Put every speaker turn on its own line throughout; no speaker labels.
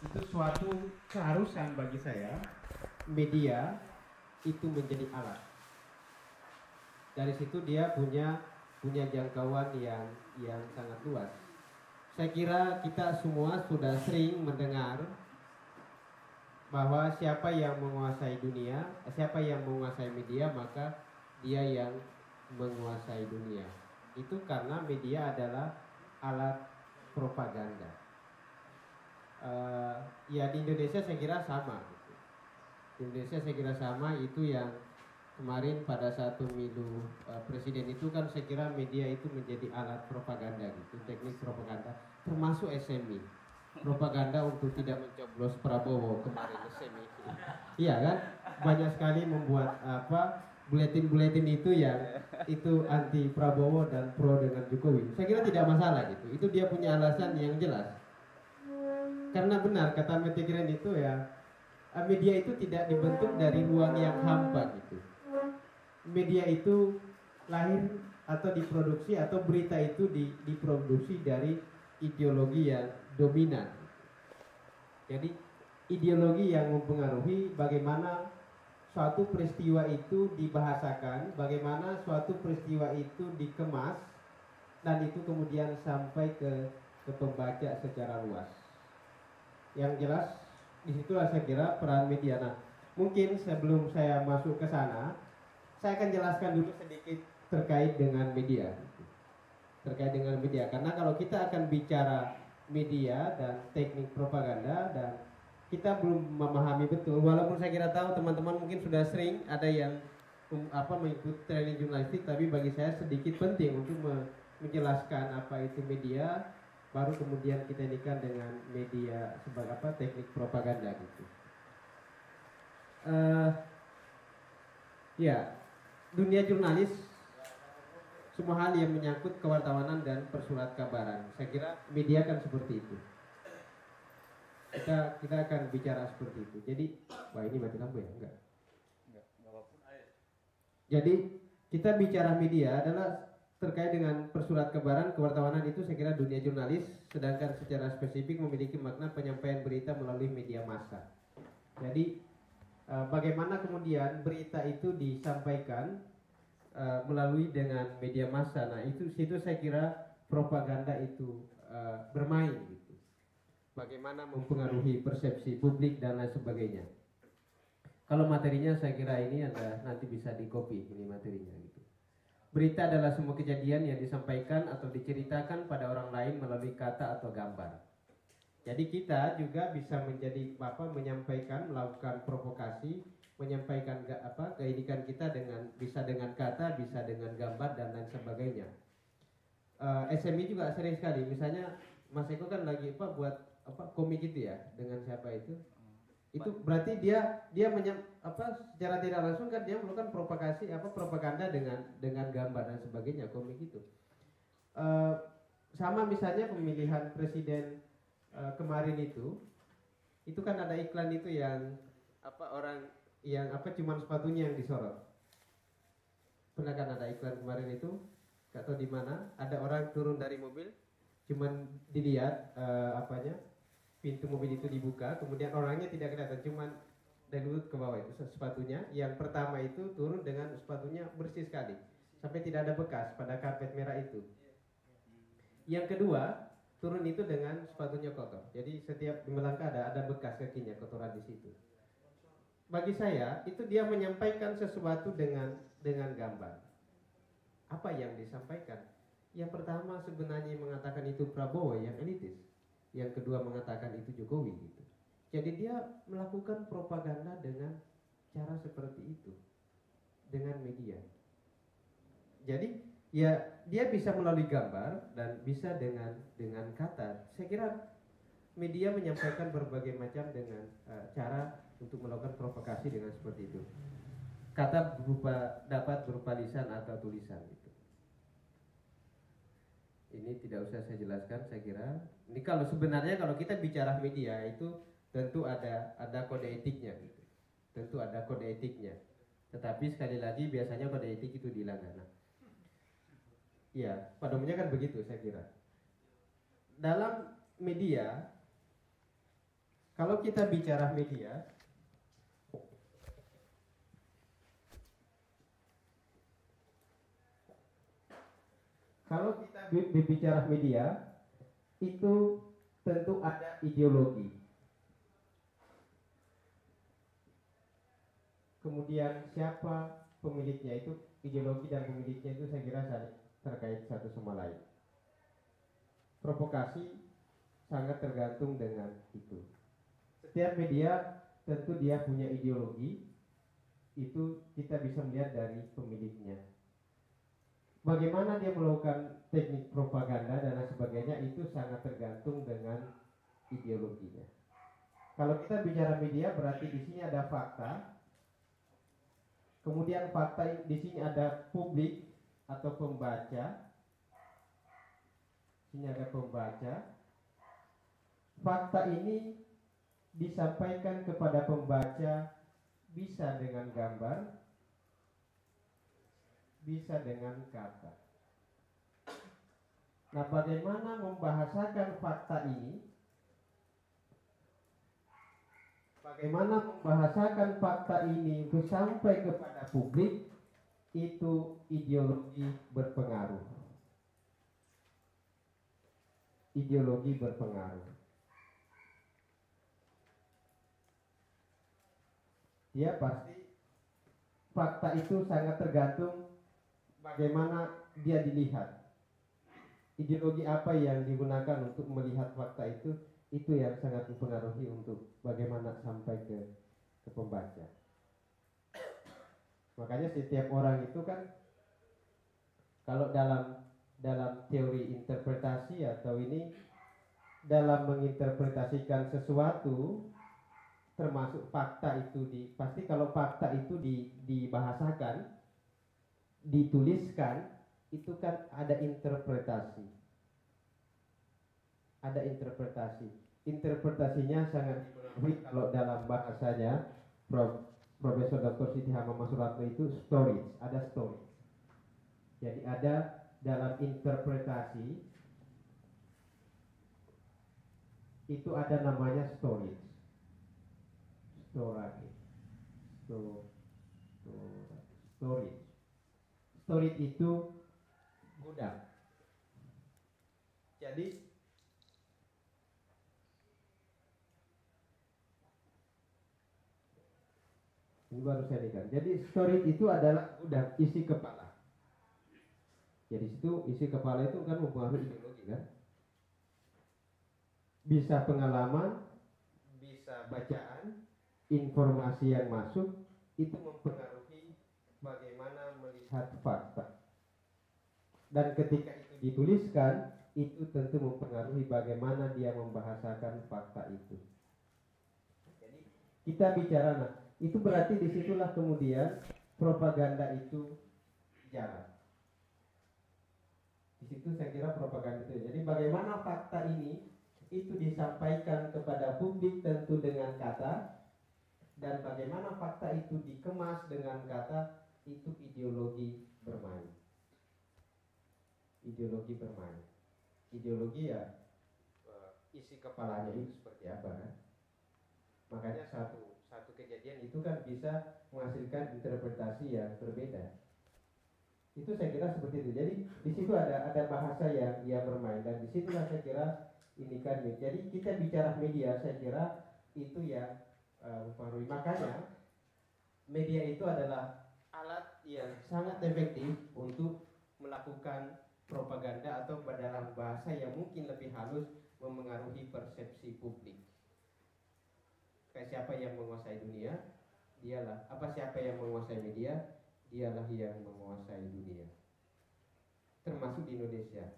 itu suatu keharusan bagi saya. Media itu menjadi alat. Dari situ dia punya jangkauan yang sangat luas. Saya kira kita semua sudah sering mendengar bahwa siapa yang menguasai dunia, siapa yang menguasai media, maka dia yang menguasai dunia. Itu karena media adalah alat propaganda. Ya di Indonesia saya kira sama gitu. Di Indonesia saya kira sama, itu yang kemarin pada saat pemilu presiden itu kan saya kira media itu menjadi alat propaganda gitu, teknik propaganda, termasuk SMI. Propaganda untuk tidak mencoblos Prabowo kemarin SMI. Iya kan? Banyak sekali membuat buletin-buletin itu yang itu anti Prabowo dan pro dengan Jokowi. Saya kira tidak masalah gitu. Itu dia punya alasan yang jelas. Karena benar kata Mete Keren itu ya, media itu tidak dibentuk dari ruang yang hampa gitu. Media itu lahir atau diproduksi, atau berita itu diproduksi dari ideologi yang dominan. Jadi ideologi yang mempengaruhi bagaimana suatu peristiwa itu dibahasakan, bagaimana suatu peristiwa itu dikemas, dan itu kemudian sampai ke pembaca secara luas. Yang jelas disitulah saya kira peran media. Nah, mungkin sebelum saya masuk ke sana, saya akan jelaskan dulu sedikit terkait dengan media. Terkait dengan media, karena kalau kita akan bicara media dan teknik propaganda, dan kita belum memahami betul, walaupun saya kira tahu teman-teman mungkin sudah sering ada yang mengikuti training jurnalistik, tapi bagi saya sedikit penting untuk menjelaskan apa itu media, baru kemudian kita inikan dengan media sebagai teknik propaganda gitu. Ya, dunia jurnalis, semua hal yang menyangkut kewartawanan dan persurat kabaran, saya kira media kan seperti itu. Kita akan bicara seperti itu. Jadi, wah ini mati lampu ya? Enggak. Jadi kita bicara media adalah terkait dengan persurat kabaran, kewartawanan, itu saya kira dunia jurnalis, sedangkan secara spesifik memiliki makna penyampaian berita melalui media massa. Jadi bagaimana kemudian berita itu disampaikan melalui dengan media massa. Nah, itu situ saya kira propaganda itu bermain gitu. Bagaimana mempengaruhi persepsi publik dan lain sebagainya. Kalau materinya saya kira ini ada, nanti bisa di copy ini materinya gitu. Berita adalah semua kejadian yang disampaikan atau diceritakan pada orang lain melalui kata atau gambar. Jadi kita juga bisa menjadi menyampaikan, melakukan provokasi, menyampaikan keinikan kita bisa dengan kata, bisa dengan gambar dan lain sebagainya. SMI juga sering sekali, misalnya Mas Eko kan lagi buat komik itu ya, dengan siapa itu berarti dia secara tidak langsung kan dia melakukan propaganda dengan gambar dan sebagainya, komik itu. Sama misalnya pemilihan presiden kemarin itu kan ada iklan itu yang orang yang cuman sepatunya yang disorot. Pernah kan ada iklan kemarin itu, gak tahu di mana, ada orang turun dari mobil, cuman dilihat pintu mobil itu dibuka, kemudian orangnya tidak kelihatan, cuman dari lutut ke bawah itu sepatunya. Yang pertama itu turun dengan sepatunya bersih sekali, sampai tidak ada bekas pada karpet merah itu. Yang kedua turun itu dengan sepatunya kotor, jadi setiap melangkah ada bekas kakinya, kotoran di situ. Bagi saya itu dia menyampaikan sesuatu dengan gambar. Apa yang disampaikan? Yang pertama sebenarnya mengatakan itu Prabowo yang elitis, yang kedua mengatakan itu Jokowi gitu. Jadi dia melakukan propaganda dengan cara seperti itu, dengan media. Jadi ya dia bisa melalui gambar dan bisa dengan kata. Saya kira media menyampaikan berbagai macam dengan cara untuk melakukan provokasi dengan seperti itu. Kata dapat berupa lisan atau tulisan gitu. Ini tidak usah saya jelaskan, saya kira. Ini kalau sebenarnya kalau kita bicara media itu tentu ada kode etiknya gitu. Tentu ada kode etiknya. Tetapi sekali lagi biasanya kode etik itu dilanggar. Nah, ya, pada umumnya kan begitu saya kira. Dalam media Kalau kita bicara media, berbicara media, itu tentu ada ideologi. Kemudian siapa pemiliknya, itu ideologi dan pemiliknya itu saya kira terkait satu sama lain. Provokasi sangat tergantung dengan itu. Setiap media tentu dia punya ideologi, itu kita bisa melihat dari pemiliknya. Bagaimana dia melakukan teknik propaganda dan lain sebagainya itu sangat tergantung dengan ideologinya. Kalau kita bicara media berarti di sini ada fakta. Kemudian fakta di sini ada publik atau pembaca. Sini ada pembaca. Fakta ini disampaikan kepada pembaca bisa dengan gambar, bisa dengan kata. Nah, bagaimana membahasakan fakta ini? Bagaimana membahasakan fakta ini untuk sampai kepada publik, itu ideologi berpengaruh. Ideologi berpengaruh. Dia pasti, fakta itu sangat tergantung bagaimana dia dilihat. Ideologi apa yang digunakan untuk melihat fakta itu yang sangat mempengaruhi untuk bagaimana sampai ke pembaca. Makanya setiap orang itu kan, kalau dalam teori interpretasi atau ini, dalam menginterpretasikan sesuatu, termasuk fakta itu pasti kalau fakta itu dibahasakan, dituliskan, itu kan ada interpretasi. Ada interpretasi. Interpretasinya sangat dipengaruhi kalau dalam bahasanya Profesor Dr. Siti Hamamah Suratno itu stories, ada story. Jadi ada dalam interpretasi itu ada namanya stories. Story itu gudang. Jadi ini baru saya lihat. Jadi story itu adalah gudang isi kepala. Jadi situ isi kepala itu kan mempengaruhi ideologi kan. Bisa pengalaman, bisa bacaan, informasi yang masuk, itu mempengaruhi bagaimana melihat fakta. Dan ketika itu dituliskan, itu tentu mempengaruhi bagaimana dia membahasakan fakta itu. Jadi kita bicara, nah itu berarti disitulah kemudian propaganda itu jalan. Di situ saya kira propaganda itu. Jadi bagaimana fakta ini itu disampaikan kepada publik tentu dengan kata, dan bagaimana fakta itu dikemas dengan kata, itu ideologi bermain. Ideologi bermain. Ideologi ya isi kepalanya itu seperti apa kan? Makanya satu kejadian itu kan bisa menghasilkan interpretasi yang berbeda. Itu saya kira seperti itu. Jadi di situ ada bahasa yang bermain, dan di situlah saya kira ini kan. Jadi kita bicara media, saya kira itu yang mempengaruhi. Makanya media itu adalah alat yang sangat efektif untuk melakukan propaganda, atau dalam bahasa yang mungkin lebih halus, memengaruhi persepsi publik. Kayak siapa yang menguasai dunia, dialah. Siapa yang menguasai media, dialah yang menguasai dunia. Termasuk di Indonesia.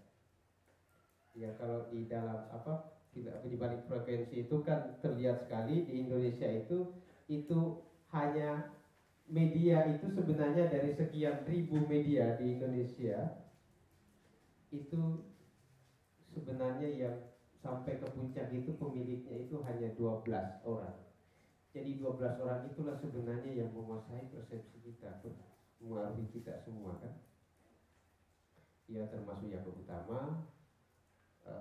Ya, kalau di dalam di balik frekuensi itu kan terlihat sekali di Indonesia itu hanya media itu sebenarnya dari sekian ribu media di Indonesia, itu sebenarnya yang sampai ke puncak itu pemiliknya itu hanya 12 orang. Jadi 12 orang itulah sebenarnya yang menguasai persepsi kita, mengaruhi kita semua kan. Ya, termasuk Yakob Utama,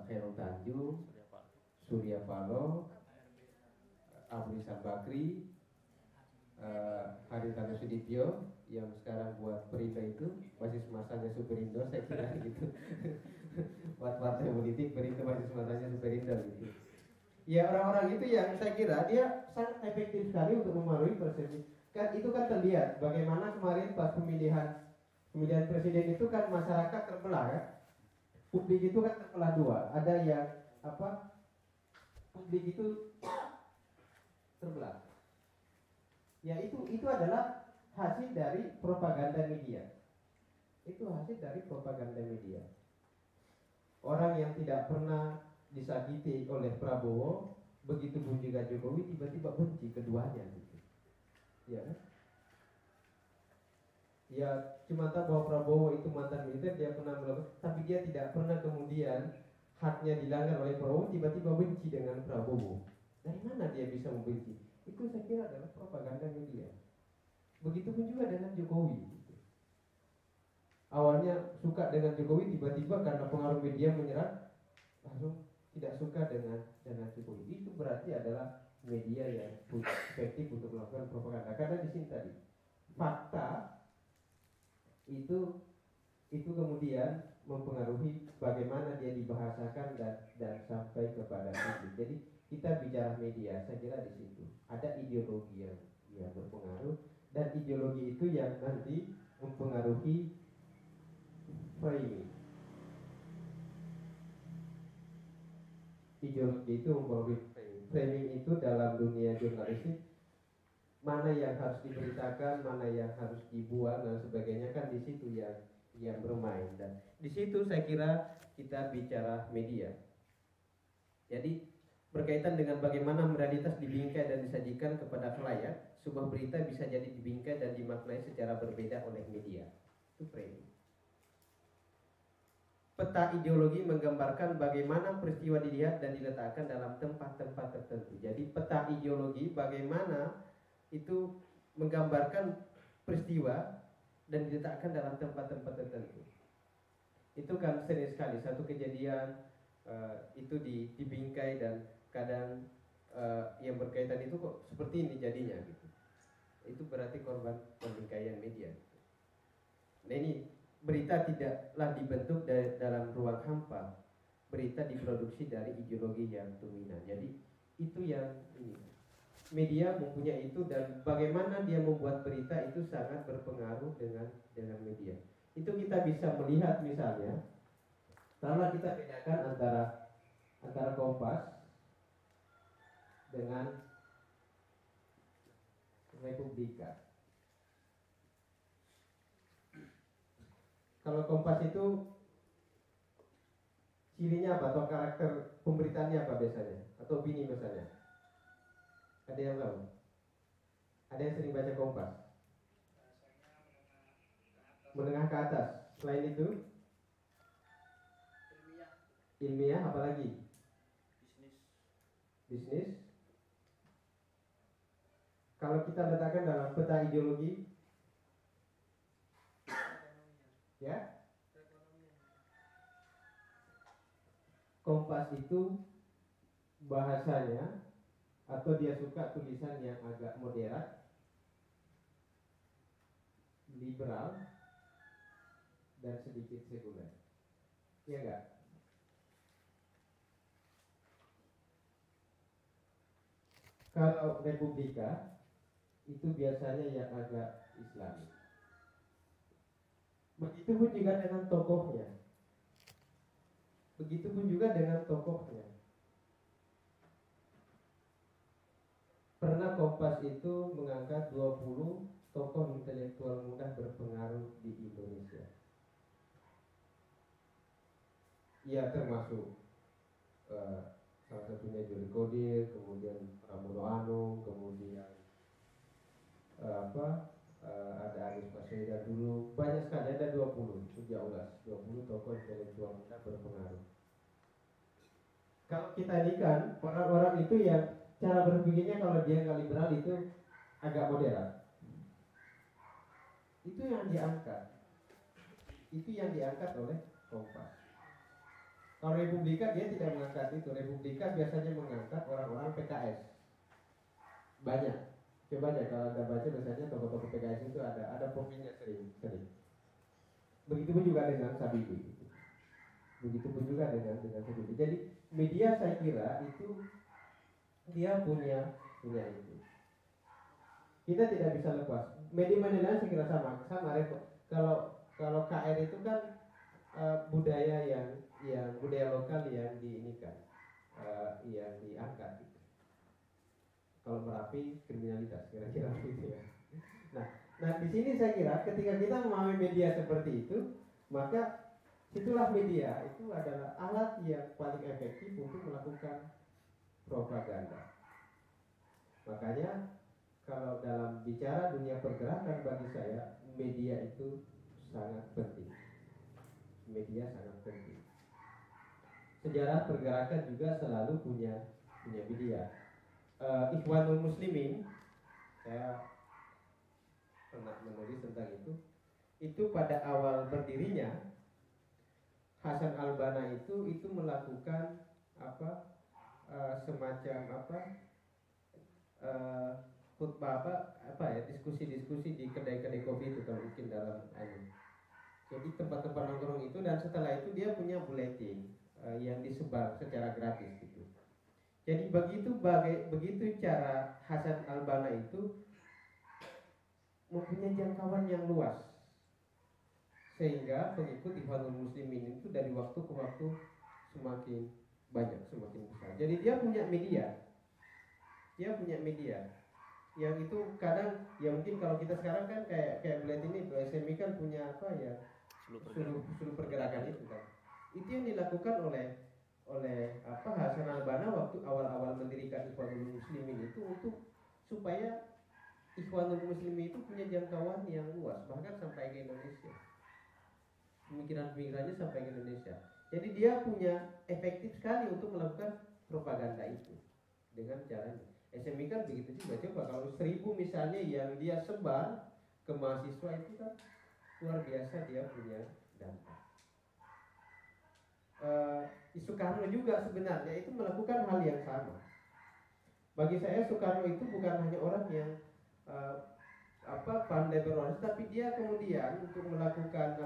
Khairul Tanjung, Surya Paloh, Ali Sambakri, Haritano Sudibyo yang sekarang buat Perindo itu basis masanya Superindo, saya kira gitu. Buat partai politik Perindo basis masanya Superindo gitu. Ya orang-orang itu yang saya kira dia sangat efektif sekali untuk memengaruhi persepsi. Kan itu kan terlihat bagaimana kemarin pas pemilihan presiden itu kan masyarakat terbelah ya. Publik itu kan terbelah dua. Ada yang publik itu terbelah. Ya itu adalah hasil dari propaganda media. Itu hasil dari propaganda media. Orang yang tidak pernah disakiti oleh Prabowo, begitu pun juga Jokowi tiba-tiba benci keduanya gitu. Ya kan? Ya cuma tahu bahwa Prabowo itu mantan militer, dia pernah melakukan, tapi dia tidak pernah kemudian haknya dilanggar oleh Prabowo, tiba-tiba benci dengan Prabowo. Dari mana dia bisa membenci? Itu saya kira adalah propaganda media. Begitupun juga dengan Jokowi. Awalnya suka dengan Jokowi, tiba-tiba karena pengaruh media menyerang, langsung tidak suka dengan Jokowi. Itu berarti adalah media yang efektif untuk melakukan propaganda. Karena di sini tadi fakta itu kemudian mempengaruhi bagaimana dia dibahasakan dan sampai kepada publik. Jadi kita bicara media, saya kira di situ ada ideologi yang berpengaruh, dan ideologi itu yang nanti mempengaruhi framing. Ideologi itu mempengaruhi framing itu dalam dunia jurnalistik. Mana yang harus diberitakan, mana yang harus dibuang dan sebagainya, kan di situ yang bermain. Dan di situ saya kira kita bicara media. Jadi berkaitan dengan bagaimana realitas dibingkai dan disajikan kepada khalayak, sebuah berita bisa jadi dibingkai dan dimaknai secara berbeda oleh media. Itu framing. Peta ideologi menggambarkan bagaimana peristiwa dilihat dan diletakkan dalam tempat-tempat tertentu. Jadi peta ideologi bagaimana itu menggambarkan peristiwa dan diletakkan dalam tempat-tempat tertentu. Itu kan sering sekali satu kejadian itu dibingkai dan kadang yang berkaitan itu kok seperti ini jadinya gitu. Itu berarti korban pembingkaian media. Nah ini berita tidaklah dibentuk dalam ruang hampa. Berita diproduksi dari ideologi yang dominan. Jadi itu yang ini. Media mempunyai itu, dan bagaimana dia membuat berita itu sangat berpengaruh dengan media. Itu kita bisa melihat misalnya kalau kita bedakan antara Kompas dengan Republika. Kalau Kompas itu cirinya apa atau karakter pemberitaannya apa biasanya, atau opini misalnya? Ada yang tahu? Ada yang sering baca Kompas? Menengah ke atas. Selain itu? Ilmiah, apalagi? Bisnis. Kalau kita letakkan dalam peta ideologi, ya, Kompas itu bahasanya atau dia suka tulisan yang agak moderat, liberal, dan sedikit sekuler. Iya enggak? Kalau Republika itu biasanya yang agak Islami. Begitupun juga dengan tokohnya. Pernah Kompas itu mengangkat 20 tokoh intelektual muda berpengaruh di Indonesia. Ya termasuk salah satunya Jody Kodir, kemudian Pramono Anung, kemudian ada Anies Baswedan dulu, banyak sekali, ada 20 tokoh intelektual muda berpengaruh. Kalau kita ini kan orang-orang itu yang cara berpikirnya kalau dia nggak liberal itu agak moderat. Itu yang diangkat oleh Kompas. Kalau Republika dia tidak mengangkat itu. Republika biasanya mengangkat orang-orang PKS. banyak. Coba aja kalau Anda baca biasanya tokoh-tokoh PKS itu ada profilnya sering. Begitupun juga dengan Habibie. Begitupun juga dengan Habibie. Jadi media saya kira itu dia punya itu. Kita tidak bisa lepas. Media-media lain saya kira sama repot. Kalau KR itu kan budaya yang budaya lokal yang diinikan, yang diangkat. Gitu. Kalau Merapi kriminalitas kira-kira begitu ya. Nah di sini saya kira ketika kita memahami media seperti itu, maka itulah media itu adalah alat yang paling efektif untuk melakukan propaganda. Makanya kalau dalam bicara dunia pergerakan bagi saya media itu sangat penting. Media sangat penting. Sejarah pergerakan juga selalu punya media. Ikhwanul Muslimin, saya pernah menulis tentang itu. Itu pada awal berdirinya Hasan Al-Banna itu melakukan semacam khutbah diskusi-diskusi di kedai-kedai kopi itu kalau mungkin dalam jadi tempat-tempat nongkrong itu, dan setelah itu dia punya buletin yang disebar secara gratis gitu. Jadi begitu cara Hasan Al-Banna itu mempunyai jangkauan yang luas, sehingga pengikut Ikhwanul Muslimin itu dari waktu ke waktu semakin banyak, semakin besar. Jadi dia punya media yang itu kadang ya mungkin kalau kita sekarang kan kayak buletin ini SMI kan punya seluruh pergerakan itu kan. Itu yang dilakukan oleh Hasan Al-Banna waktu awal-awal mendirikan Ikhwanul Muslimin itu untuk supaya Ikhwanul Muslimin itu punya jangkauan yang luas, bahkan sampai ke Indonesia. Pemikiran-pemikirannya sampai ke Indonesia. Jadi dia punya efektif sekali untuk melakukan propaganda itu dengan caranya. SMI kan begitu juga. Coba kalau 1000 misalnya yang dia sebar ke mahasiswa itu kan luar biasa dia punya dampak. Soekarno juga sebenarnya itu melakukan hal yang sama. Bagi saya Soekarno itu bukan hanya orang yang pandai berorganisasi, tapi dia kemudian untuk melakukan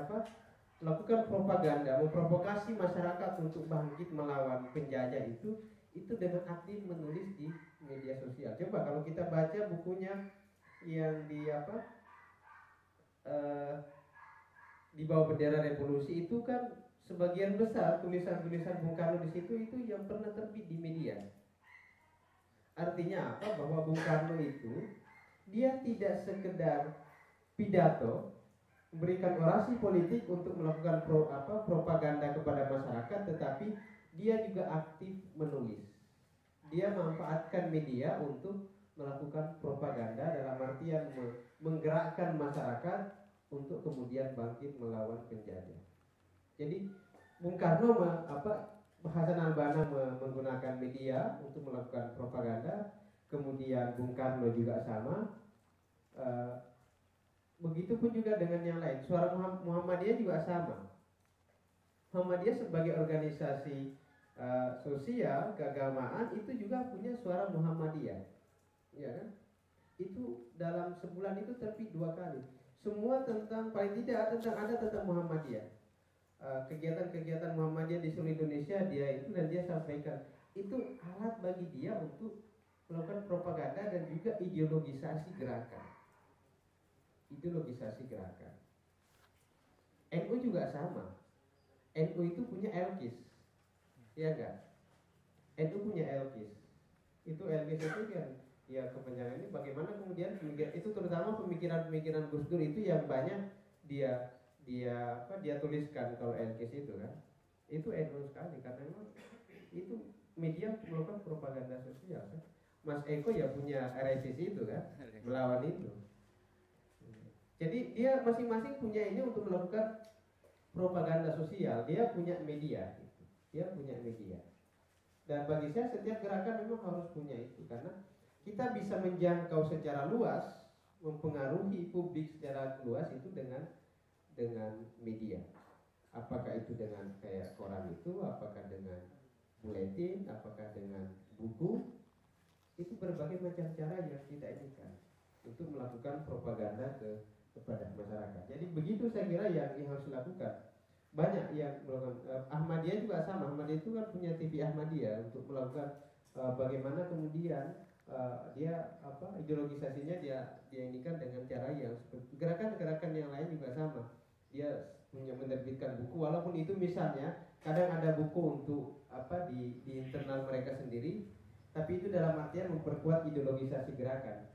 propaganda, memprovokasi masyarakat untuk bangkit melawan penjajah itu dengan aktif menulis di media sosial. Coba kalau kita baca bukunya yang di bawah bendera revolusi itu kan sebagian besar tulisan-tulisan Bung Karno di situ itu yang pernah terbit di media. Artinya apa? Bahwa Bung Karno itu dia tidak sekedar pidato, memberikan orasi politik untuk melakukan propaganda kepada masyarakat, tetapi dia juga aktif menulis. Dia memanfaatkan media untuk melakukan propaganda dalam artian menggerakkan masyarakat untuk kemudian bangkit melawan penjajah. Jadi Bung Karno Hasan Al-Banna menggunakan media untuk melakukan propaganda, kemudian Bung Karno juga sama. Begitupun juga dengan yang lain. Suara Muhammadiyah juga sama. Muhammadiyah sebagai organisasi sosial keagamaan itu juga punya suara Muhammadiyah, ya kan? Itu dalam sebulan itu terbit 2 kali. Semua paling tidak ada tentang Muhammadiyah. Kegiatan-kegiatan Muhammadiyah di seluruh Indonesia dan dia sampaikan. Itu alat bagi dia untuk melakukan propaganda dan juga ideologisasi gerakan. NU juga sama. NU itu punya Elkis, ya enggak? NU punya Elkis. Itu Elkis itu kan ya kepanjangan ini bagaimana kemudian itu terutama pemikiran Gus Dur itu yang banyak dia tuliskan kalau Elkis itu kan. Itu NU sekali karena memang itu media melakukan propaganda sosial kan. Mas Eko ya punya RSIS itu kan, melawan itu. Jadi dia masing-masing punya ini untuk melakukan propaganda sosial. Dia punya media gitu. Dan bagi saya setiap gerakan memang harus punya itu, karena kita bisa menjangkau secara luas, mempengaruhi publik secara luas itu dengan media. Apakah itu dengan kayak koran itu, apakah dengan buletin, apakah dengan buku, itu berbagai macam cara yang kita inginkan untuk melakukan propaganda kepada masyarakat. Jadi begitu saya kira yang harus dilakukan. Banyak yang melakukan, Ahmadiyah juga sama. Ahmadiyah itu kan punya TV Ahmadiyah untuk melakukan bagaimana kemudian dia ideologisasinya dia inikan dengan cara yang seperti gerakan-gerakan yang lain juga sama. Dia punya menerbitkan buku, walaupun itu misalnya kadang ada buku untuk di internal mereka sendiri, tapi itu dalam artian memperkuat ideologisasi gerakan,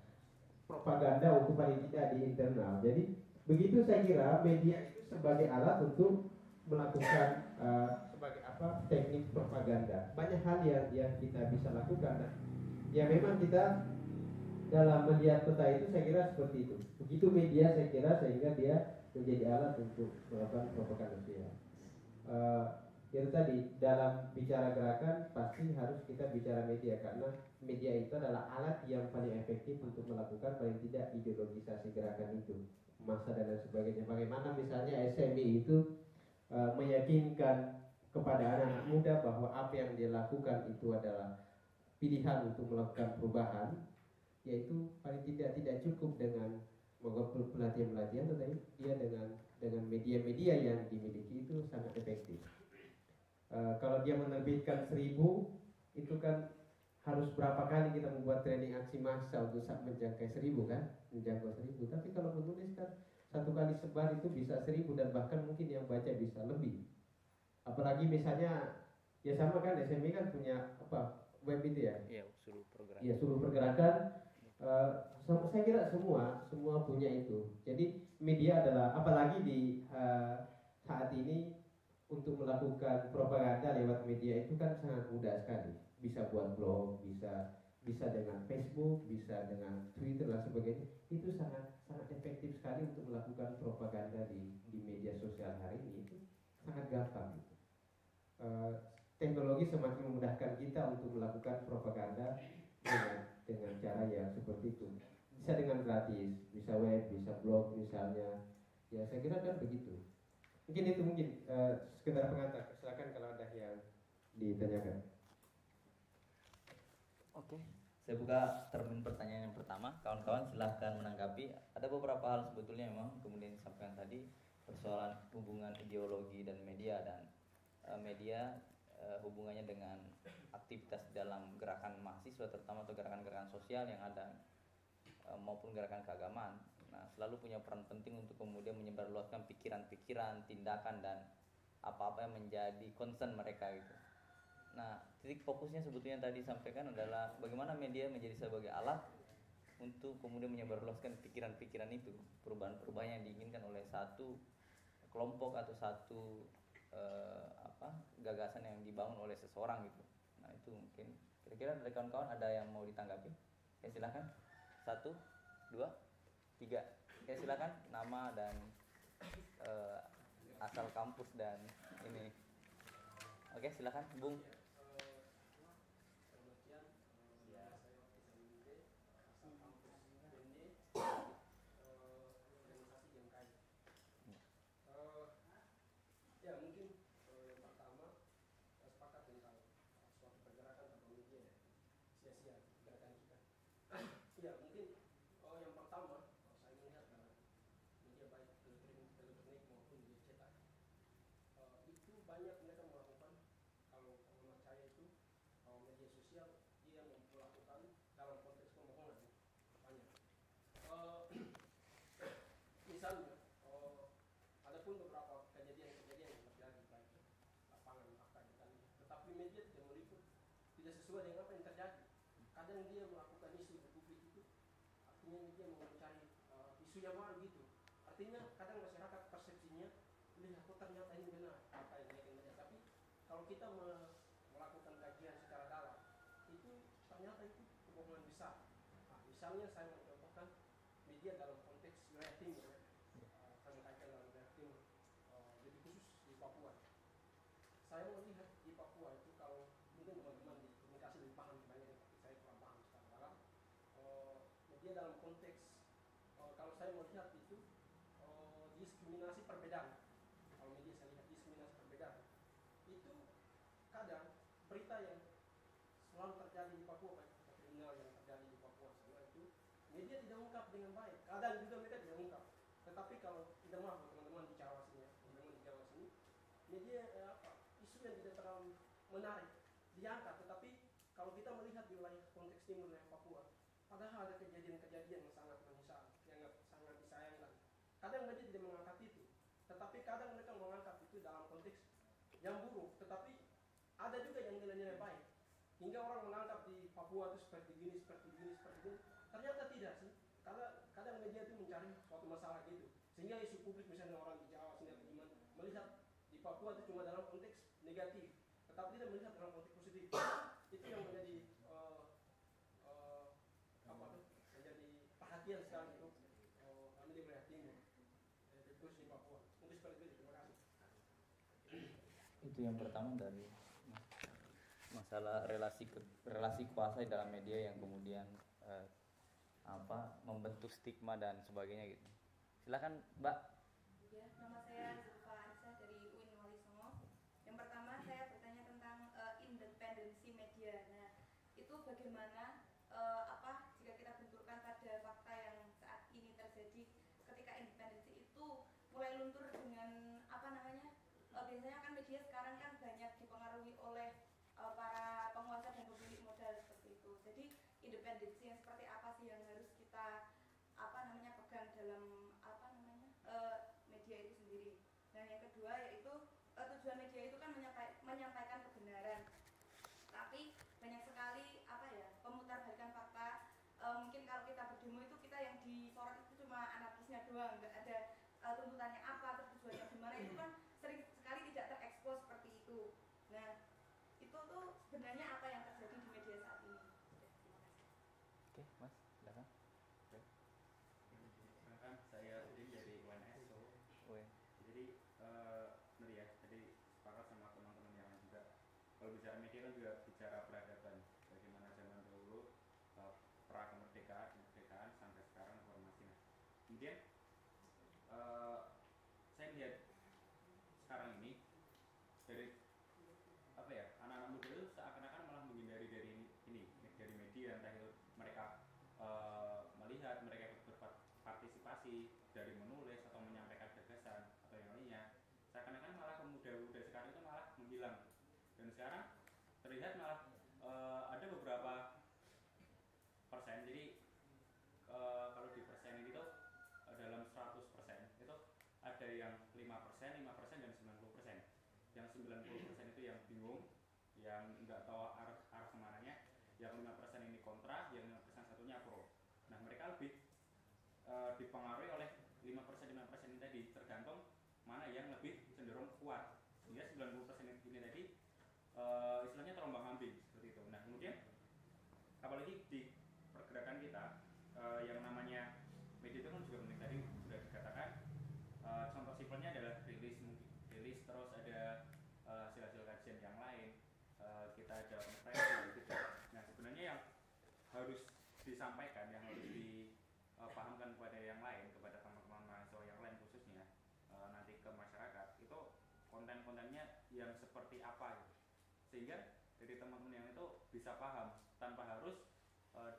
propaganda untuk paling tidak di internal. Jadi begitu saya kira media itu sebagai alat untuk melakukan sebagai teknik propaganda. Banyak hal yang kita bisa lakukan. Ya memang kita dalam melihat peta itu saya kira seperti itu. Begitu media saya kira sehingga dia menjadi alat untuk melakukan propaganda sosial. Itu tadi dalam bicara gerakan pasti harus kita bicara media, karena media itu adalah alat yang paling efektif untuk melakukan paling tidak ideologisasi gerakan itu, masa dan lain sebagainya. Bagaimana misalnya SMI itu meyakinkan kepada anak-anak muda bahwa apa yang dia lakukan itu adalah pilihan untuk melakukan perubahan, yaitu paling tidak cukup dengan melakukan pelatihan-pelatihan, tetapi dia dengan media-media yang dimiliki itu sangat efektif. Kalau dia menerbitkan 1000, itu kan harus berapa kali kita membuat training aksi massa untuk menjangkau 1000 kan, menjangkau 1000. Tapi kalau menulis kan satu kali sebar itu bisa 1000 dan bahkan mungkin yang baca bisa lebih. Apalagi misalnya ya sama kan SMI kan punya web itu ya? Iya, Suruh Pergerakan. Iya, Suruh Pergerakan. Saya kira semua punya itu. Jadi media adalah, apalagi di saat ini untuk melakukan propaganda lewat media itu kan sangat mudah sekali. Bisa buat blog, bisa dengan Facebook, bisa dengan Twitter dan sebagainya. Itu sangat efektif sekali untuk melakukan propaganda di media sosial hari ini. Itu sangat gampang gitu. Teknologi semakin memudahkan kita untuk melakukan propaganda dengan cara yang seperti itu. Bisa dengan gratis, bisa web, bisa blog misalnya. Ya saya kira kan begitu. Mungkin itu sekedar pengantar. Silakan kalau ada yang ditanyakan.
Oke, saya buka termin pertanyaan yang pertama. Kawan-kawan silahkan menanggapi. Ada beberapa hal sebetulnya memang kemudian disampaikan tadi, persoalan hubungan ideologi dan media, dan media hubungannya dengan aktivitas dalam gerakan mahasiswa terutama, atau gerakan-gerakan sosial yang ada, maupun gerakan keagamaan. Nah, selalu punya peran penting untuk kemudian menyebarluaskan pikiran-pikiran, tindakan, dan apa-apa yang menjadi concern mereka gitu. Nah, titik fokusnya sebetulnya tadi sampaikan adalah bagaimana media menjadi sebagai alat untuk kemudian menyebarluaskan pikiran-pikiran itu, perubahan-perubahan yang diinginkan oleh satu kelompok atau satu gagasan yang dibangun oleh seseorang gitu. Nah, itu mungkin kira-kira dari kawan-kawan ada yang mau ditanggapi? Ya silakan. 1, 2, 3. Ya silakan, nama dan asal kampus dan ini. Oke, silakan Bung.
Ya mungkin yang pertama sepakat tentang suatu pergerakan tanpa media sia-sia gerakan kita. Ya mungkin yang pertama saya melihat dalam media baik elektronik maupun media cetak itu banyak mereka melakukan, kalau menurut saya itu media sosial dia melakukan dalam konteks pembohongan banyak. Misalnya adapun beberapa kejadian-kejadian yang terjadi baik lapangan akan tetapi media tidak meliput, tidak sesuai dengan apa yang terjadi. Kadang dia melakukan isu di publik itu, artinya dia mau mencari isu yang baru gitu. Artinya kadang masyarakat persepsinya, lihat kok ternyata ini benar apa yang mereka lihat. Tapi kalau kita melakukan kajian secara dalam, itu ternyata itu kebohongan besar. Nah, misalnya saya mencontohkan media dalam konteks wilayah timur, kami kaitkan dalam wilayah timur, lebih khusus di Papua. Saya melihat di Papua itu, kalau mungkin teman-teman di komunikasi lebih paham dibanding tapi saya kurang paham secara dalam. Media dalam konteks kalau saya melihat itu diskriminasi perbedaan. Kalau media saya lihat diskriminasi perbedaan itu kadang berita yang selalu terjadi di Papua, kriminal yang media tidak ungkap dengan baik. Kadang juga mereka tidak ungkap. Tetapi kalau tidak maaf teman-teman di Jawa sini, ya, teman-teman di Jawa sini, media isu yang tidak terlalu menarik diangkat. Tetapi kalau kita melihat di wilayah konteks timur wilayah Papua, padahal ada kejadian-kejadian yang sangat menyesal, yang sangat disayangkan. Kadang media tidak mengangkat itu, tetapi kadang mereka mengangkat itu dalam konteks yang buruk. Tetapi ada juga yang nilai-nilai baik. Hingga orang menganggap di Papua itu seperti gini, seperti gini, seperti ini. Ternyata tidak sih. Karena kadang media itu mencari suatu masalah gitu. Sehingga isu publik misalnya orang di Jawa sini atau gimana melihat di Papua itu cuma dalam konteks negatif, tetapi tidak melihat dalam konteks positif. Itu yang menjadi menjadi perhatian sekali itu kami di wilayah timur, khusus di Papua. Untuk seperti itu. Terima kasih.
Itu yang pertama dari masalah relasi kuasa dalam media yang kemudian membentuk stigma dan sebagainya gitu. Silakan Mbak.
Ya, nama saya Zulfa Anissa dari UIN Wali Songo. Yang pertama saya bertanya tentang independensi media. Nah, itu bagaimana jika kita benturkan pada fakta yang saat ini terjadi, ketika independensi itu mulai luntur dengan biasanya kan media sekarang kan banyak dipengaruhi oleh para penguasa dan pemilik modal seperti itu. Jadi independensi yang seperti apa sih yang harus kita pegang dalam media itu sendiri. Nah, yang kedua yaitu tujuan media itu kan menyampaikan kebenaran. Tapi banyak sekali pemutarbalikan fakta. Mungkin kalau kita berdemo itu kita yang disorot itu cuma anarkisnya doang, nggak ada tuntutannya apa, terus tujuannya gimana, itu kan sering sekali tidak terekspos seperti itu. Nah, itu tuh sebenarnya apa yang terjadi di media saat ini.
Oke, Mas, silakan.
Silakan, saya Udin dari UNSO. Jadi jadi sepakat sama teman-teman yang lain juga. Kalau bicara media kan juga bicara peradaban. Bagaimana zaman dahulu pra kemerdekaan sampai sekarang reformasi. Kemudian saya lihat sekarang ini dari anak-anak muda itu seakan-akan malah menghindari dari media, entah itu mereka melihat, mereka ikut berpartisipasi dari menulis atau menyampaikan gagasan atau yang lainnya. Seakan-akan malah pemuda-pemuda sekarang itu malah menghilang, dan sekarang terlihat malah ada beberapa persen. Jadi kalau di persen itu dalam 100% itu ada yang 5%, 5% dan 90%. Yang 90% itu yang bingung, yang nggak tahu arah kemananya. Yang 5% ini kontra, yang 5% satunya pro. Nah, mereka lebih dipengaruhi oleh 5% ini tadi, tergantung mana yang lebih cenderung kuat. Sehingga 90% ini tadi istilahnya terombang-ambing seperti itu. Nah, kemudian apalagi di pergerakan kita yang namanya media itu kan juga penting, tadi sudah dikatakan. Contoh simpelnya adalah rilis, terus ada hasil-hasil kajian yang lain, kita ada konferensi gitu. Nah, sebenarnya yang harus disampaikan, yang harus dipahamkan kepada yang lain, kepada teman-teman mahasiswa yang lain khususnya nanti ke masyarakat, itu konten-kontennya yang seperti apa gitu. Sehingga dari teman-teman yang itu bisa paham tanpa harus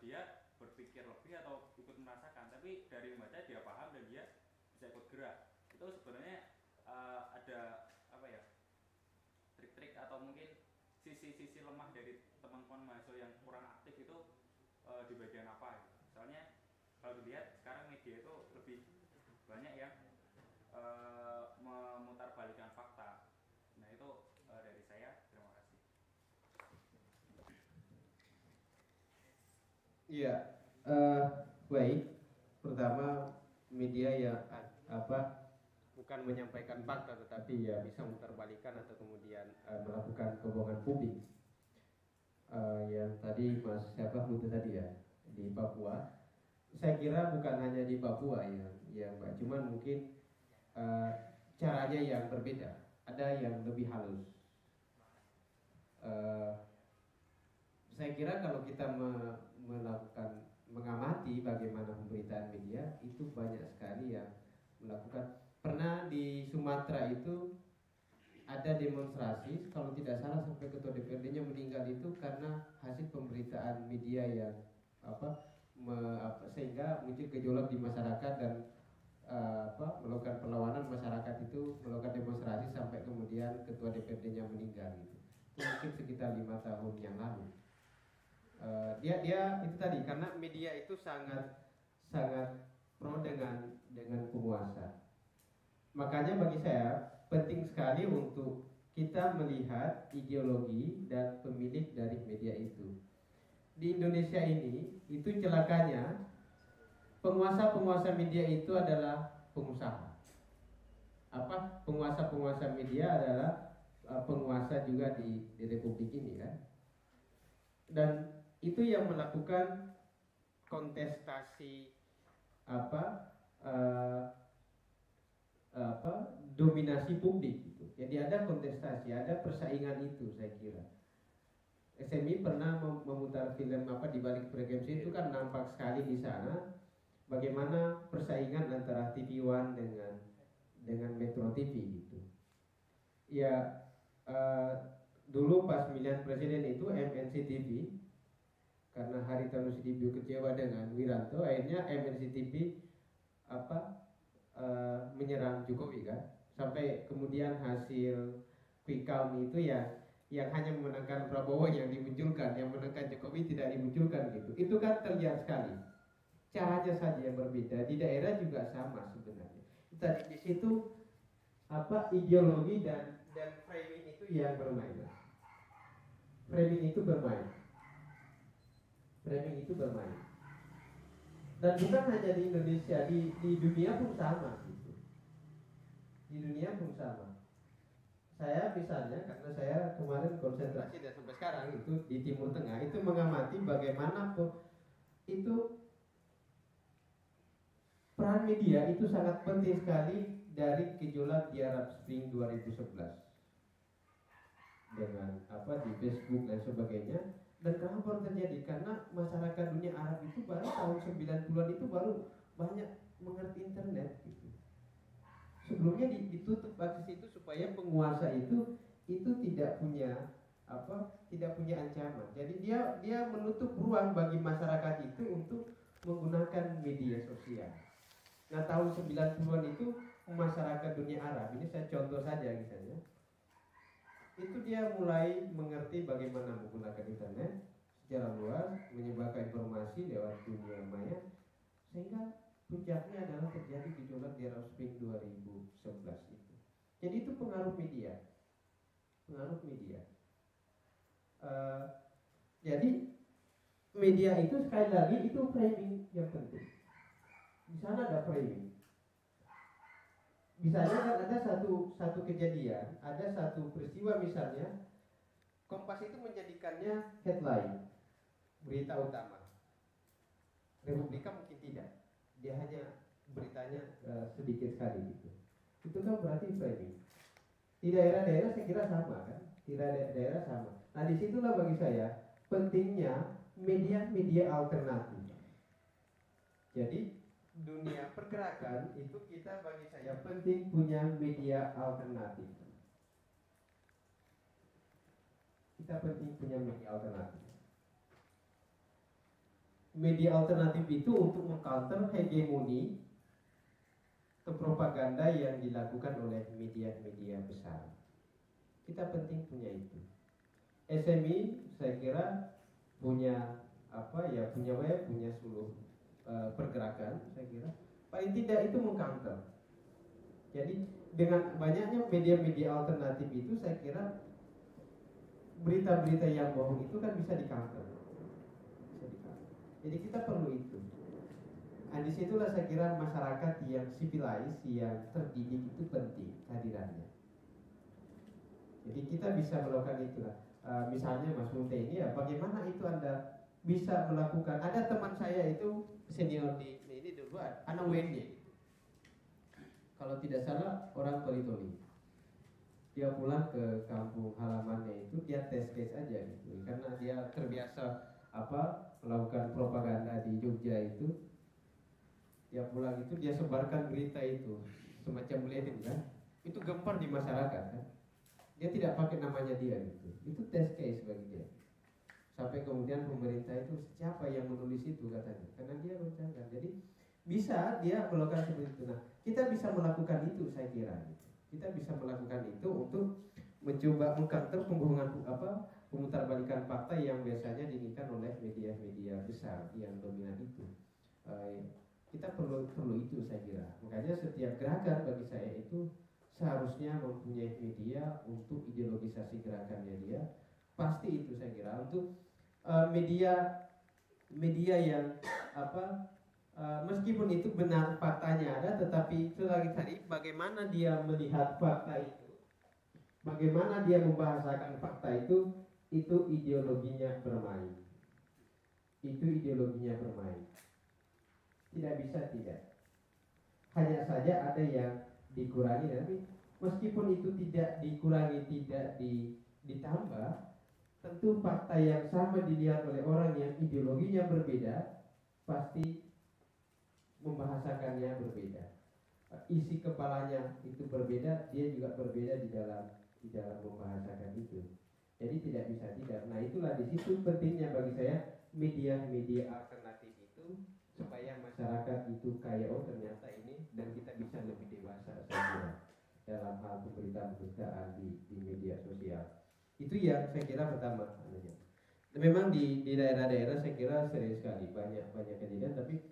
dia berpikir lebih atau ikut merasakan, tapi dari membaca dia paham dan dia bisa ikut gerak. Itu sebenarnya ada trik-trik atau mungkin sisi-sisi lemah dari teman-teman mahasiswa yang kurang aktif itu di bagian apa gitu. Soalnya kalau dilihat sekarang media itu lebih banyak yang memutarbalikkan fakta. Nah, itu dari saya, terima kasih.
Iya, baik. Pertama, media yang bukan menyampaikan fakta, tetapi ya bisa memutarbalikkan atau kemudian melakukan kebohongan publik. Yang tadi Mas Mutu tadi ya di Papua, saya kira bukan hanya di Papua yang Mbak, cuman mungkin caranya yang berbeda. Ada yang lebih halus. Saya kira kalau kita mengamati bagaimana pemberitaan media, itu banyak sekali yang melakukan. Pernah di Sumatera itu ada demonstrasi, kalau tidak salah sampai ketua DPRD-nya meninggal itu karena hasil pemberitaan media yang sehingga muncul gejolak di masyarakat dan melakukan perlawanan masyarakat itu melakukan demonstrasi sampai kemudian ketua DPRD-nya meninggal gitu. Itu mungkin sekitar 5 tahun yang lalu. Dia itu tadi karena media itu sangat pro dengan penguasa. Makanya bagi saya penting sekali untuk kita melihat ideologi dan pemilik dari media itu. Di Indonesia ini, itu celakanya penguasa-penguasa media itu adalah pengusaha. Penguasa-penguasa media adalah penguasa juga di Republik ini kan. Dan itu yang melakukan kontestasi dominasi publik gitu. Jadi ada kontestasi, ada persaingan itu saya kira. SMI pernah memutar film di balik frekuensi itu kan nampak sekali di sana bagaimana persaingan antara TV One dengan Metro TV gitu. Ya dulu pas pemilihan presiden itu MNC TV karena Haritanu Sudibyo kecewa dengan Wiranto, akhirnya MNC TV menyerang Jokowi kan, sampai kemudian hasil quick count itu ya yang hanya memenangkan Prabowo yang dimunculkan, yang memenangkan Jokowi tidak dimunculkan gitu. Itu kan terlihat sekali. Caranya saja yang berbeda. Di daerah juga sama sebenarnya. Tadi di situ ideologi dan framing itu yang bermain. Framing itu bermain. Dan bukan hanya di Indonesia, di dunia pun sama gitu. Di dunia pun sama. Saya misalnya, karena saya kemarin konsentrasi dan sampai sekarang itu di Timur Tengah, itu mengamati bagaimana itu peran media itu sangat penting sekali dari gejolak di Arab Spring 2011 dengan di Facebook dan sebagainya. Dan kenapa terjadi? Karena masyarakat dunia Arab itu baru tahun 90-an itu baru banyak mengerti internet gitu. Sebelumnya ditutup akses itu supaya penguasa itu tidak punya ancaman. Jadi dia menutup ruang bagi masyarakat itu untuk menggunakan media sosial. Nah, tahun 90-an itu masyarakat dunia Arab, ini saya contoh saja misalnya, itu dia mulai mengerti bagaimana menggunakan internet secara luas, menyebarkan informasi lewat dunia maya, sehingga puncaknya adalah terjadi gejolak di Arab Spring 2011 itu. Jadi itu pengaruh media. Jadi media itu sekali lagi itu framing yang penting. Di sana ada framing. Misalnya kan ada satu kejadian, ada satu peristiwa misalnya, Kompas itu menjadikannya headline, berita utama. Republika mungkin tidak. Dia hanya beritanya sedikit sekali gitu. Itu kan berarti framing. Di daerah-daerah saya kira sama kan? Di daerah sama. Nah, disitulah bagi saya pentingnya media-media alternatif. Jadi dunia pergerakan itu kita bagi saya penting punya media alternatif. Kita penting punya media alternatif. Media alternatif itu untuk mengcounter hegemoni atau propaganda yang dilakukan oleh media-media besar. Kita penting punya itu. SMI saya kira punya punya web, punya seluruh pergerakan, saya kira paling tidak itu mengcounter. Jadi dengan banyaknya media-media alternatif itu saya kira berita-berita yang bohong itu kan bisa di-counter. Jadi kita perlu itu. Nah, disitulah saya kira masyarakat yang civilized, yang terdidik itu penting kehadirannya. Jadi kita bisa melakukan itulah. Misalnya Mas Munte ini ya, bagaimana itu Anda bisa melakukan? Ada teman saya itu senior di ini dulu, anak UNY. Kalau tidak salah orang Toli-Toli. Dia pulang ke kampung halamannya itu, dia tes case aja gitu, karena dia terbiasa melakukan propaganda di Jogja itu. Dia pulang itu dia sebarkan berita itu semacam bulletin kan, itu gempar di masyarakat kan. Dia tidak pakai namanya dia gitu. Itu test case bagi dia. Sampai kemudian pemerintah itu, siapa yang menulis itu katanya, karena dia goncangkan. Jadi bisa dia melakukan seperti itu. Nah, kita bisa melakukan itu, saya kira gitu. Kita bisa melakukan itu untuk mencoba mengcounter pemutarbalikan fakta yang biasanya diinginkan oleh media-media besar yang dominan itu. Kita perlu itu, saya kira. Makanya setiap gerakan bagi saya itu seharusnya mempunyai media untuk ideologisasi gerakannya dia. Pasti itu saya kira untuk media yang meskipun itu benar faktanya ada, tetapi itu lagi tadi bagaimana dia melihat fakta itu, bagaimana dia membahasakan fakta itu ideologinya bermain. Itu ideologinya bermain. Tidak bisa tidak. Hanya saja ada yang dikurangi, tapi meskipun itu tidak dikurangi, tidak ditambah, tentu fakta yang sama dilihat oleh orang yang ideologinya berbeda pasti membahasakannya berbeda. Isi kepalanya itu berbeda, dia juga berbeda di dalam membahasakan itu. Jadi tidak bisa tidak. Nah, itulah di situ pentingnya bagi saya media-media alternatif itu, supaya masyarakat itu kayak ternyata ini, dan kita bisa lebih dewasa saya kira dalam hal pemberitaan di media sosial. Itu yang saya kira pertama. Memang di daerah-daerah saya kira sering sekali banyak kejadian, tapi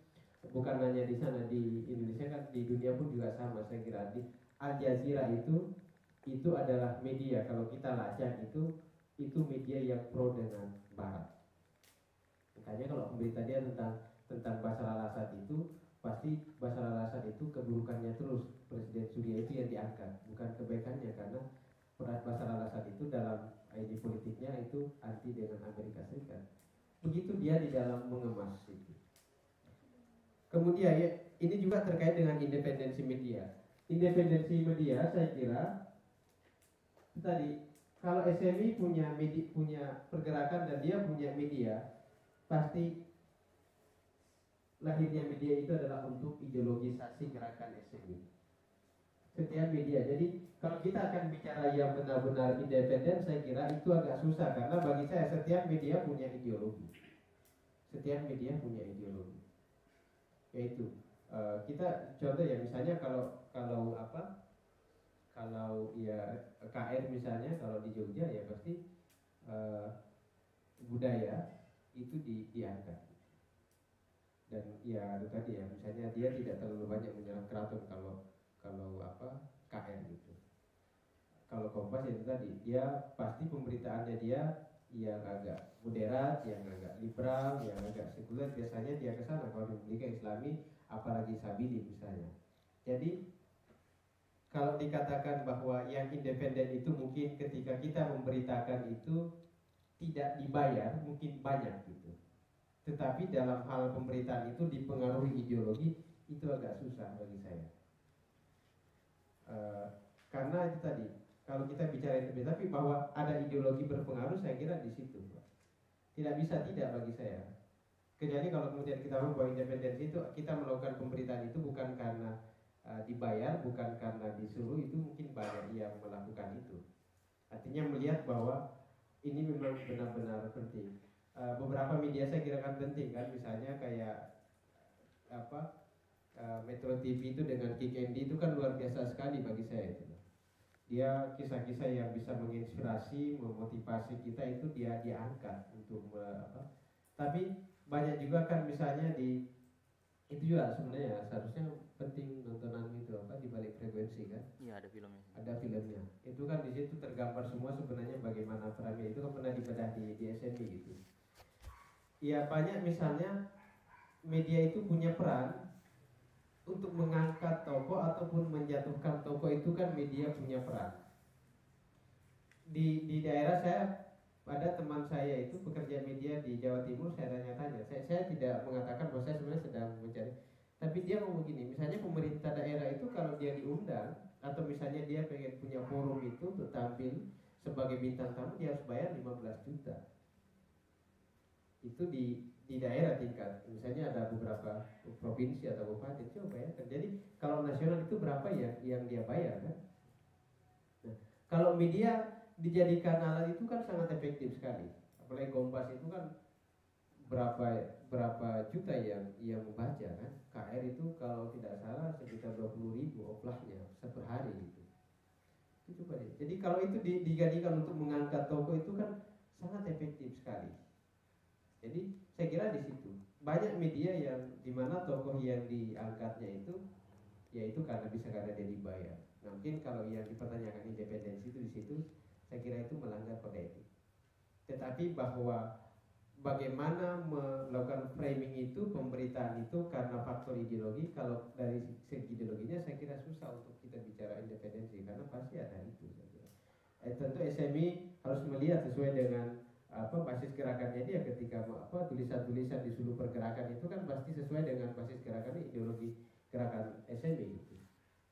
bukan hanya di sana, di Indonesia kan, di dunia pun juga sama saya kira. Di Al Jazeera itu adalah media, kalau kita lacak itu media yang pro dengan Barat. Makanya kalau pemberitaan dia tentang Bashar al-Assad itu, pasti Bashar al-Assad itu keburukannya terus, Presiden Suriah itu yang diangkat, bukan kebaikannya, karena Bashar al-Assad itu dalam ide politiknya itu anti dengan Amerika Serikat. Begitu dia di dalam mengemas itu. Kemudian ya, ini juga terkait dengan independensi media. Independensi media saya kira tadi, kalau SMI punya pergerakan dan dia punya media, pasti lahirnya media itu adalah untuk ideologisasi gerakan SMI. Setiap media. Jadi kalau kita akan bicara yang benar-benar independen, saya kira itu agak susah, karena bagi saya setiap media punya ideologi. Setiap media punya ideologi. Yaitu kita contoh ya, misalnya kalau ya KR misalnya, kalau di Jogja ya pasti budaya itu diangkat. Dan ya itu tadi ya, misalnya dia tidak terlalu banyak menyerang keraton kalau KR gitu. Kalau Kompas itu tadi, dia pasti pemberitaannya dia yang agak moderat, yang agak liberal, yang agak sekuler, biasanya dia ke sana. Kalau di Liga Islami, apalagi Sabili misalnya. Jadi kalau dikatakan bahwa yang independen itu mungkin ketika kita memberitakan itu tidak dibayar, mungkin banyak gitu. Tetapi dalam hal pemberitaan itu dipengaruhi ideologi, itu agak susah bagi saya. Karena itu tadi, kalau kita bicara itu, tapi bahwa ada ideologi berpengaruh, saya kira di situ. Tidak bisa tidak bagi saya. Kecuali kalau kemudian kita tahu bahwa independensi itu kita melakukan pemberitaan itu bukan karena dibayar, bukan karena disuruh, itu mungkin banyak yang melakukan itu. Artinya melihat bahwa ini memang benar-benar penting. Beberapa media saya kira kan penting kan, misalnya kayak Metro TV itu dengan Kick Andy itu kan luar biasa sekali bagi saya itu. Dia kisah-kisah yang bisa menginspirasi, memotivasi kita itu dia diangkat untuk Tapi banyak juga kan misalnya itu juga sebenarnya seharusnya penting nontonan itu di balik frekuensi kan.
Iya, ada filmnya.
Ada filmnya. Itu kan di situ tergambar semua sebenarnya bagaimana perannya. Itu kan pernah dibedah di SMI gitu. Ya banyak misalnya media itu punya peran untuk mengangkat tokoh ataupun menjatuhkan tokoh, itu kan media punya peran. Di daerah saya ada teman saya itu pekerja media di Jawa Timur, saya tanya-tanya. Saya tidak mengatakan bahwa saya sebenarnya sedang mencari, tapi dia ngomong gini, misalnya pemerintah daerah itu kalau dia diundang atau misalnya dia pengen punya forum itu untuk tampil sebagai bintang tamu, dia harus bayar 15 juta. Itu di daerah tingkat, misalnya ada beberapa provinsi atau kabupaten, coba bayarkan. Jadi kalau nasional itu berapa yang dia bayar kan? Nah, kalau media dijadikan alat itu kan sangat efektif sekali. apalagi Kompas itu kan berapa berapa juta yang membaca kan. KR itu kalau tidak salah sekitar 20.000 offline-nya per hari gitu. Itu coba deh. Jadi kalau itu dijadikan untuk mengangkat toko itu kan sangat efektif sekali. Jadi saya kira di situ banyak media yang dimana tokoh yang diangkatnya itu yaitu karena dia dibayar. Nah, mungkin kalau yang dipertanyakan independensi itu di situ saya kira itu melanggar kode etik. Tetapi bahwa bagaimana melakukan framing itu, pemberitaan itu karena faktor ideologi, kalau dari segi ideologinya saya kira susah untuk kita bicara independensi karena pasti ada itu saya kira. Tentu SMI harus melihat sesuai dengan basis gerakannya dia ketika tulisan-tulisan di seluruh pergerakan itu kan pasti sesuai dengan basis gerakan ideologi gerakan SMI gitu.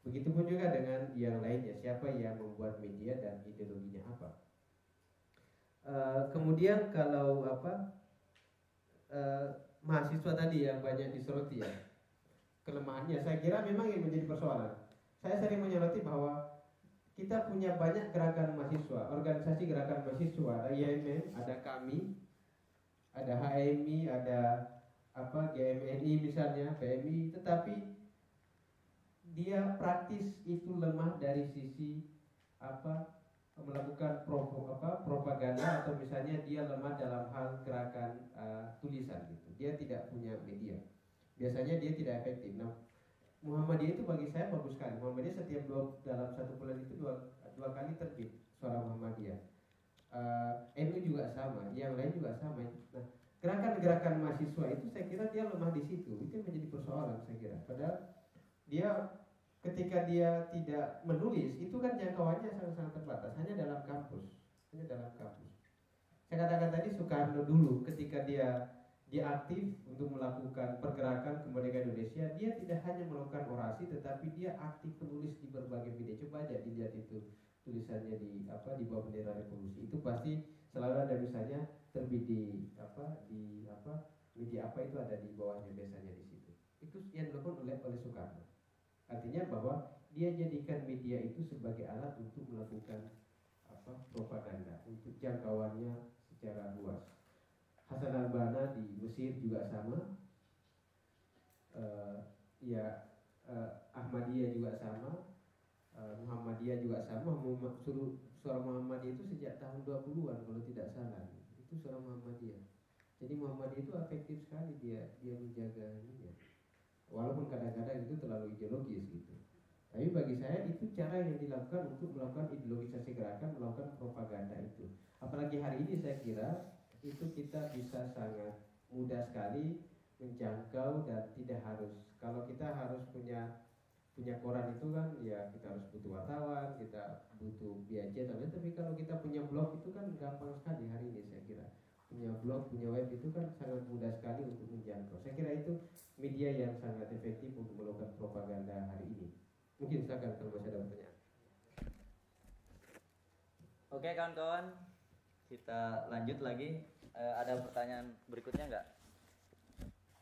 Begitupun juga dengan yang lainnya, siapa yang membuat media dan ideologinya apa. Kemudian kalau mahasiswa tadi yang banyak disoroti ya, kelemahannya saya kira memang yang menjadi persoalan. Saya sering menyoroti bahwa kita punya banyak gerakan mahasiswa, organisasi gerakan mahasiswa, ada IMM, ada kami, ada HMI, ada GMNI misalnya, PMI, tetapi dia praktis itu lemah dari sisi melakukan propaganda atau misalnya dia lemah dalam hal gerakan tulisan gitu. Dia tidak punya media. Biasanya dia tidak efektif. Nah, Muhammadiyah itu bagi saya bagus sekali. Muhammadiyah setiap dalam satu bulan itu dua kali terbit Suara Muhammadiyah. NU juga sama, yang lain juga sama. Nah, gerakan-gerakan mahasiswa itu saya kira dia lemah di situ. Itu yang menjadi persoalan saya kira. Padahal dia ketika dia tidak menulis itu kan jangkauannya sangat-sangat terbatas, hanya dalam kampus. Saya katakan tadi Soekarno dulu ketika dia aktif untuk melakukan pergerakan kemerdekaan Indonesia, dia tidak hanya melakukan orasi tetapi dia aktif menulis di berbagai media. Coba aja dilihat itu tulisannya di bawah bendera revolusi. Itu pasti selalu ada misalnya terbit di media apa itu ada di bawahnya biasanya di situ. Itu yang dilakukan oleh Soekarno. Artinya bahwa dia jadikan media itu sebagai alat untuk melakukan propaganda, untuk jangkauannya secara luas. Hasan al-Banna di Mesir juga sama, Ahmadiyah juga sama, Muhammadiyah juga sama. Suara Muhammadiyah itu sejak tahun 20-an kalau tidak salah, itu suara Muhammadiyah. Jadi Muhammadiyah itu efektif sekali dia menjaga ini ya. Walaupun kadang-kadang itu terlalu ideologis gitu. Tapi bagi saya itu cara yang dilakukan untuk melakukan ideologisasi gerakan, melakukan propaganda itu. Apalagi hari ini saya kira itu kita bisa sangat mudah sekali menjangkau dan tidak harus. Kalau kita harus punya koran itu kan ya kita harus butuh wartawan, kita butuh biaya cetak. Tapi kalau kita punya blog itu kan gampang sekali hari ini saya kira. Punya blog, punya web itu kan sangat mudah sekali untuk menjangkau. Saya kira itu media yang sangat efektif untuk melakukan propaganda hari ini. Mungkin silakan kalau masih ada pertanyaan.
Oke kawan-kawan, kita lanjut lagi. Ada pertanyaan berikutnya nggak?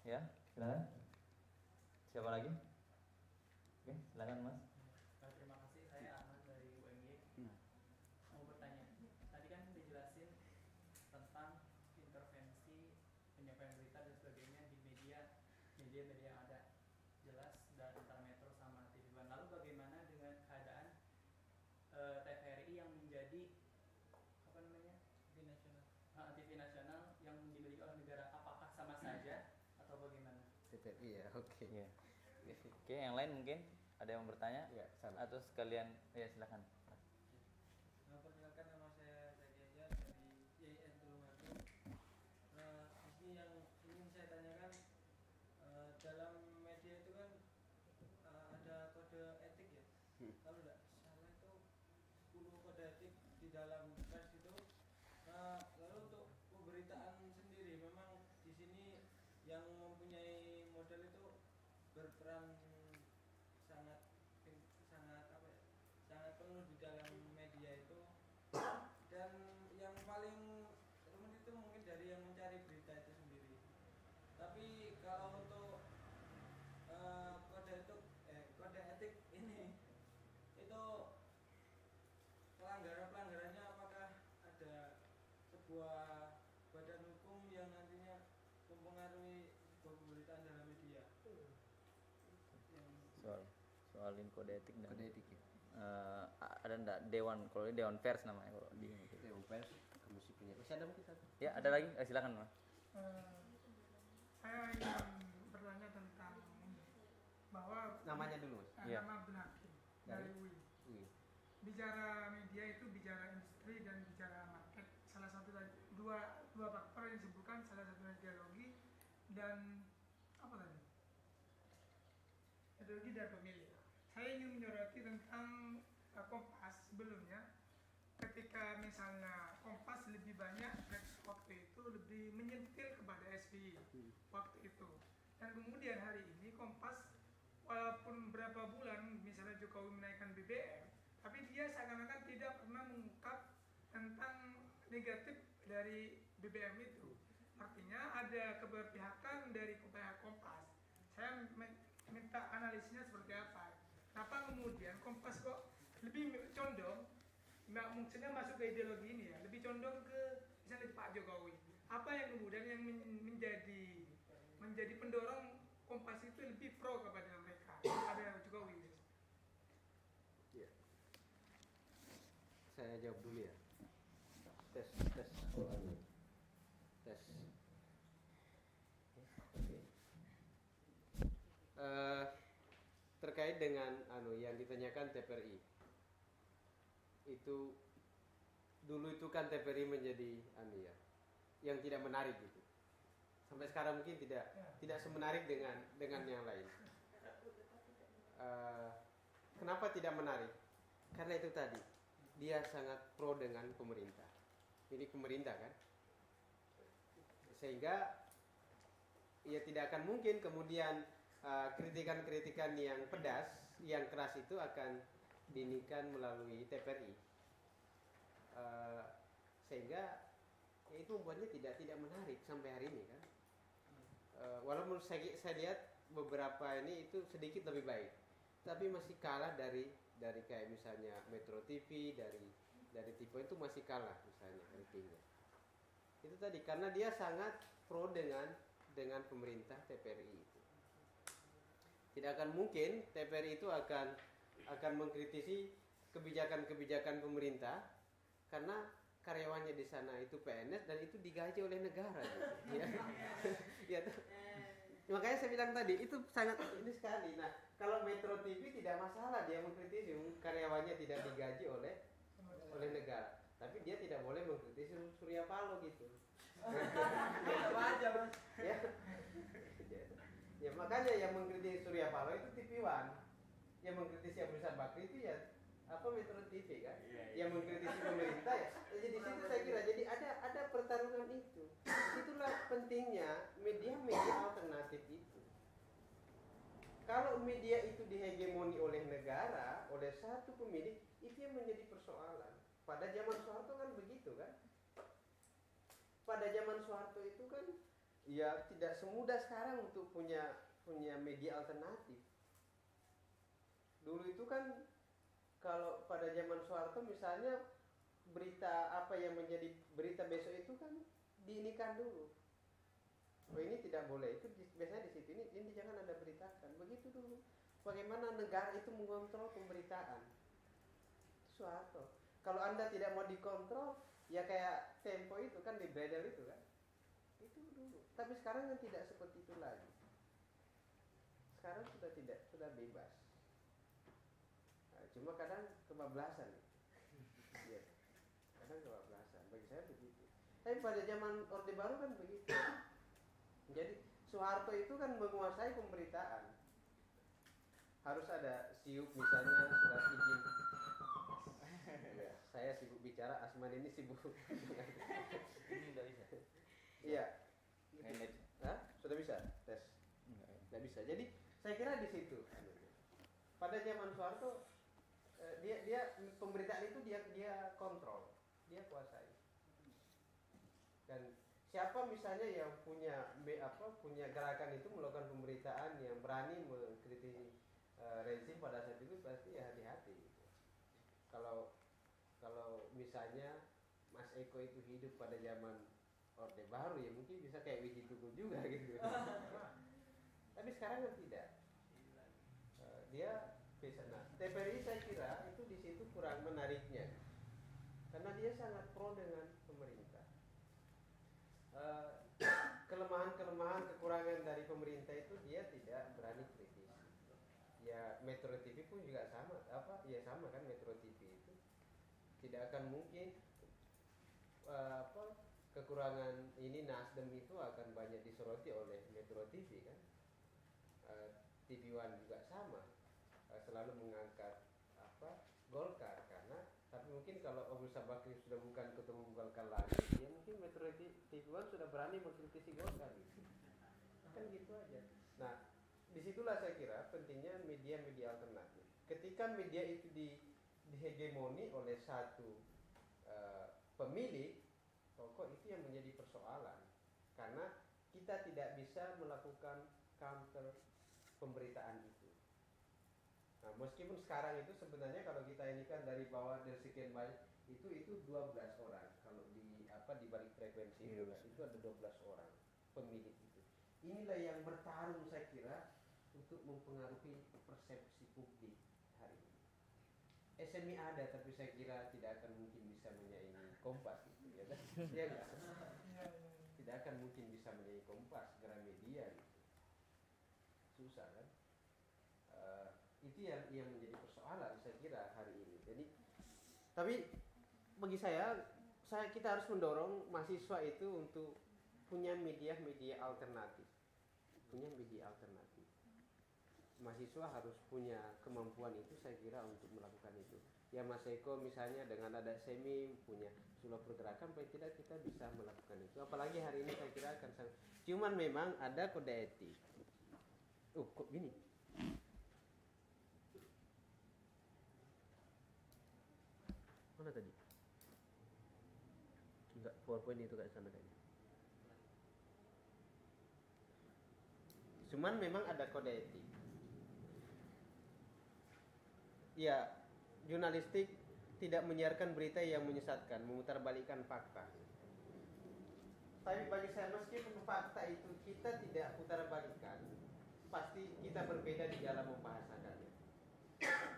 Ya, silakan. Siapa lagi? Oke, silakan Mas.
Terima kasih, saya Ahmad dari UMY. Mau bertanya, tadi kan dijelasin tentang intervensi penyampaian berita dan sebagainya di media yang ada jelas dan antara Metro sama TV One. Lalu bagaimana dengan keadaan TVRI yang menjadi TV nasional yang dimiliki oleh negara? Apakah sama saja atau bagaimana?
TVRI ya, oke.
Iya. Oke, yang lain mungkin ada yang mau bertanya?
Ya, sama.
Atau sekalian ya silakan.
Perkenalkan, nama saya Zaki Aja dari YIN Tulungagung. Ini yang ingin saya tanyakan, dalam media itu kan ada kode etik ya. Kalau tidak salah itu 10 kode etik di dalam pers itu. Lalu untuk pemberitaan sendiri memang di sini yang mempunyai modal itu berperan sangat penuh di dalam media itu, dan yang paling rumit itu mungkin dari yang mencari berita itu sendiri. Tapi kalau untuk kode etik ini itu pelanggarannya apakah ada sebuah
ngelalui kode etik dan
Kode etik ya.
ada enggak dewan, kalau ini dewan pers namanya kalau di
Dewan Pers, Komisi Penyiaran. Masih ada mungkin satu?
ya ada lagi. Silakan Mas.
Saya ingin bertanya tentang bahwa
Namanya dulu Mas.
Iya.
nama Abdul Hakim dari UI.
Wih.
Bicara media itu bicara industri dan bicara market. Salah satu dari dua faktor yang disebutkan, salah satunya ideologi dan apa tadi? Ideologi dan pemilih. Saya ingin menyoroti tentang Kompas sebelumnya. Ketika misalnya Kompas lebih banyak waktu itu lebih menyentil kepada SBY waktu itu, dan kemudian hari ini Kompas walaupun berapa bulan misalnya Jokowi menaikkan BBM, tapi dia seakan-akan tidak pernah mengungkap tentang negatif dari BBM itu. Artinya ada keberpihakan dari pihak Kompas. Saya minta analisisnya seperti apa. Kenapa kemudian Kompas kok lebih condong, nggak maksudnya masuk ke ideologi ini ya, lebih condong ke misalnya Pak Jokowi. Apa yang kemudian yang menjadi pendorong Kompas itu lebih pro kepada mereka, kepada Jokowi?
Ya. Saya jawab dulu ya. Tes. Tes. Oke. Terkait dengan yang ditanyakan TPRI. Itu dulu itu kan TPRI menjadi yang tidak menarik gitu. Sampai sekarang mungkin tidak semenarik dengan yang lain. Kenapa tidak menarik? Karena itu tadi, dia sangat pro dengan pemerintah. Ini pemerintah kan, sehingga ya tidak akan mungkin kemudian kritikan-kritikan yang pedas, yang keras itu akan dinikan melalui TPRI, sehingga ya itu membuatnya tidak menarik sampai hari ini kan. Walaupun saya lihat beberapa ini itu sedikit lebih baik, tapi masih kalah dari kayak misalnya Metro TV, dari Tipo itu masih kalah misalnya ratingnya. Itu tadi karena dia sangat pro dengan pemerintah TPRI itu. Tidak akan mungkin TPRI itu akan mengkritisi kebijakan-kebijakan pemerintah karena karyawannya di sana itu PNS dan itu digaji oleh negara gitu. Ya. Makanya saya bilang tadi itu sangat ini sekali. Nah, kalau Metro TV tidak masalah dia mengkritisi karyawannya tidak digaji oleh negara, tapi dia tidak boleh mengkritisi Surya Paloh gitu.
Aja Mas.
Ya. Ya makanya yang mengkritisi Surya Paloh itu TV One, yang mengkritisi Abu Rizal Bakri itu ya Metro TV kan, yang mengkritisi pemerintah ya. Jadi di situ saya kira jadi ada pertarungan itu. Itulah pentingnya media alternatif itu. Kalau media itu dihegemoni oleh negara, oleh satu pemilik, itu yang menjadi persoalan. Pada zaman Soeharto kan begitu kan. Pada zaman Soeharto itu kan ya tidak semudah sekarang untuk punya media alternatif. Dulu itu kan kalau pada zaman Soeharto misalnya berita apa yang menjadi berita besok itu kan diinikan dulu. Oh ini tidak boleh, itu biasanya di situ ini jangan Anda beritakan. Begitu dulu. Bagaimana negara itu mengontrol pemberitaan? Soeharto. Kalau Anda tidak mau dikontrol, ya kayak Tempo itu kan di Bredel itu kan. Itu dulu. Tapi sekarang kan tidak seperti itu lagi. Sekarang sudah bebas. Nah, cuma kadang kebablasan. Ya. Kadang kebablasan. Bagi saya begitu. Tapi pada zaman Orde Baru kan begitu. Jadi Soeharto itu kan menguasai pemberitaan. Harus ada SIUP misalnya surat izin. Ya, saya sibuk bicara, Asman ini sibuk.
Ini udah bisa.
Iya.
Manage.
Hah? Sudah bisa tes? Nggak bisa. Jadi saya kira di situ. Pada zaman Soeharto dia pemberitaan itu dia kontrol, dia kuasai. Dan siapa misalnya yang punya gerakan itu melakukan pemberitaan yang berani mengkritisi rezim pada saat itu pasti ya hati-hati. Gitu. Kalau misalnya Mas Eko itu hidup pada zaman Orde Baru ya mungkin bisa kayak Wiji Tugu juga gitu. Tapi sekarang kan tidak. Dia Bisa. Nah, TVRI saya kira itu di situ kurang menariknya, karena dia sangat pro dengan pemerintah. Kelemahan-kelemahan, kekurangan dari pemerintah itu dia tidak berani kritis. Ya Metro TV pun juga sama, sama kan, Metro TV itu tidak akan mungkin kekurangan ini Nasdem itu akan banyak disoroti oleh Metro TV kan. TV One juga sama, selalu mengangkat Golkar, karena tapi mungkin kalau Abu Bakri sudah bukan ketua umum Golkar lagi, ya mungkin Metro TV One sudah berani mengkritisi Golkar gitu. Kan gitu aja. Nah, disitulah saya kira pentingnya media-media alternatif. Ketika media itu dihegemoni oleh satu pemilik, pokok itu yang menjadi persoalan, karena kita tidak bisa melakukan counter pemberitaan itu. Nah, meskipun sekarang itu sebenarnya kalau kita ini kan dari bawah dari sekian banyak itu 12 orang, kalau di balik frekuensi itu ada 12 orang pemilik itu. Inilah yang bertarung saya kira untuk mempengaruhi persepsi publik hari ini. SMI ada, tapi saya kira tidak akan mungkin bisa menyaingi Kompas gitu ya kan? Ya enggak? Tidak akan mungkin bisa menyaingi Kompas, Gramedia gitu. Susah kan? Itu yang menjadi persoalan saya kira hari ini. Jadi, tapi bagi kita harus mendorong mahasiswa itu untuk punya media-media alternatif. Mahasiswa harus punya kemampuan itu saya kira untuk melakukan itu. Ya Mas Eko misalnya dengan ada SEMI punya Suluh Pergerakan, paling tidak kita bisa melakukan itu. Apalagi hari ini saya kira akan sangat. Cuman memang ada kode etik. Kok gini? Mana tadi? Enggak, PowerPoint itu kayak sana kayaknya. Cuman memang ada kode etik. Ya, jurnalistik tidak menyiarkan berita yang menyesatkan, memutarbalikkan fakta. Tapi bagi saya meskipun fakta itu kita tidak putarbalikkan, pasti kita berbeda di dalam membahasakannya.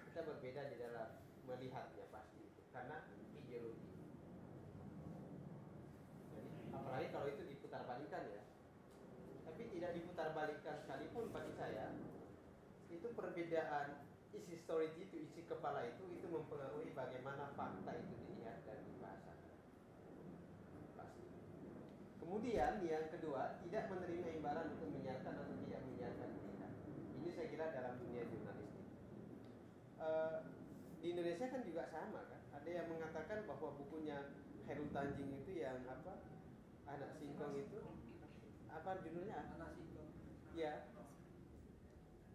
Kita berbeda di dalam melihatnya pasti itu, karena ideologi. Jadi, apalagi kalau itu diputarbalikkan ya. Tapi tidak diputarbalikkan sekalipun bagi saya itu perbedaan isi storage itu, isi kepala itu mempengaruhi bagaimana fakta itu dilihat dan dibahasakan. Pasti. Kemudian yang kedua, tidak menerima imbalan untuk menyiarkan atau tidak menyiarkan berita. Ini saya kira dalam dunia jurnalistik. Di Indonesia kan juga sama kan. Ada yang mengatakan bahwa bukunya Khairul Tanjung itu yang Anak Singkong itu apa judulnya?
Anak Singkong.
Ya.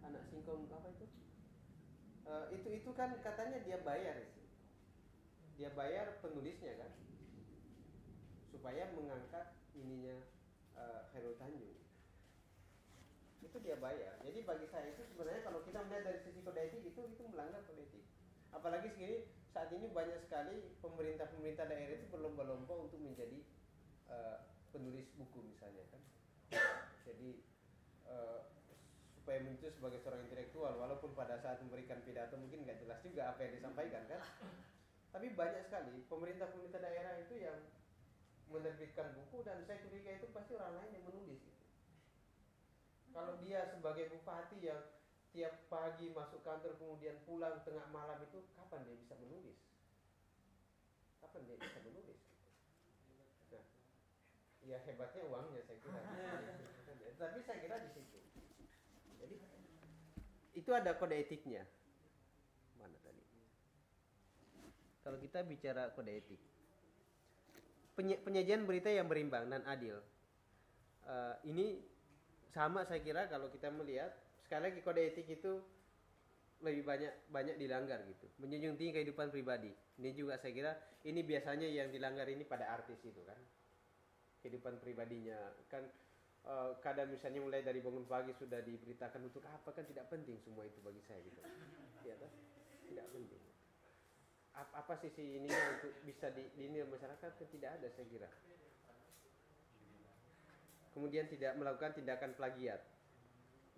Anak Singkong apa itu? Itu kan katanya dia bayar itu. Dia bayar penulisnya kan, supaya mengangkat ininya Khairul Tanjung. Itu dia bayar. Jadi bagi saya itu sebenarnya kalau kita melihat dari sisi kode etik itu melanggar kode etik. Apalagi saat ini banyak sekali pemerintah daerah itu berlomba-lomba untuk menjadi penulis buku misalnya kan. Jadi supaya muncul sebagai seorang intelektual, walaupun pada saat memberikan pidato mungkin nggak jelas juga apa yang disampaikan kan. Tapi banyak sekali pemerintah daerah itu yang menerbitkan buku, dan saya curiga itu pasti orang lain yang menulis gitu. Kalau dia sebagai bupati yang tiap pagi masuk kantor kemudian pulang tengah malam, itu kapan dia bisa menulis? Nah, ya hebatnya uangnya saya kira. Tapi saya kira di situ. Jadi itu ada kode etiknya. Mana tadi? Kalau kita bicara kode etik, penyajian berita yang berimbang dan adil, ini sama saya kira kalau kita melihat sekali lagi kode etik itu lebih banyak dilanggar gitu. Menjunjung tinggi kehidupan pribadi. Ini juga saya kira ini biasanya yang dilanggar ini pada artis itu kan. Kehidupan pribadinya kan. Kadang misalnya mulai dari bangun pagi sudah diberitakan untuk apa, kan tidak penting semua itu bagi saya gitu. Ya kan? Tidak penting. Apa sisi ininya untuk bisa dinilai masyarakat kan tidak ada saya kira. Kemudian tidak melakukan tindakan plagiat.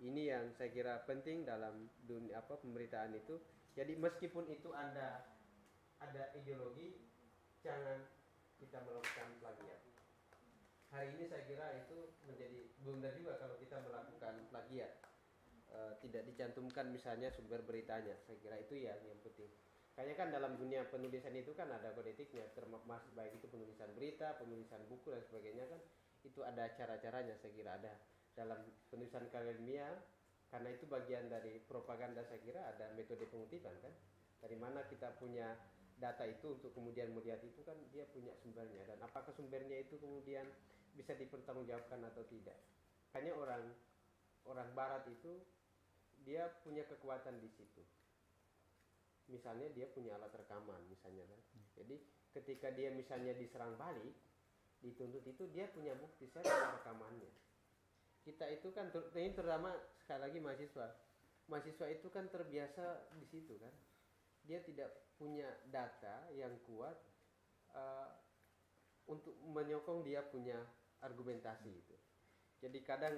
Ini yang saya kira penting dalam dunia pemberitaan itu. Jadi meskipun itu ada ideologi, jangan kita melakukan plagiat. Hari ini saya kira itu menjadi blunder juga kalau kita melakukan plagiat. Tidak dicantumkan misalnya sumber beritanya. Saya kira itu yang penting. Kayaknya kan dalam dunia penulisan itu kan ada kode etiknya, termasuk baik itu penulisan berita, penulisan buku dan sebagainya kan itu ada cara-caranya. Saya kira ada dalam penulisan karya ilmiah, karena itu bagian dari propaganda. Saya kira ada metode pengutipan kan, dari mana kita punya data itu untuk kemudian melihat itu kan dia punya sumbernya, dan apakah sumbernya itu kemudian bisa dipertanggungjawabkan atau tidak. Hanya orang barat itu dia punya kekuatan di situ. Misalnya dia punya alat rekaman misalnya kan. Jadi ketika dia misalnya diserang balik, dituntut itu dia punya bukti, saya punya rekamannya. Kita itu kan ini terutama sekali lagi mahasiswa itu kan terbiasa di situ kan. Dia tidak punya data yang kuat untuk menyokong dia punya argumentasi itu. Jadi kadang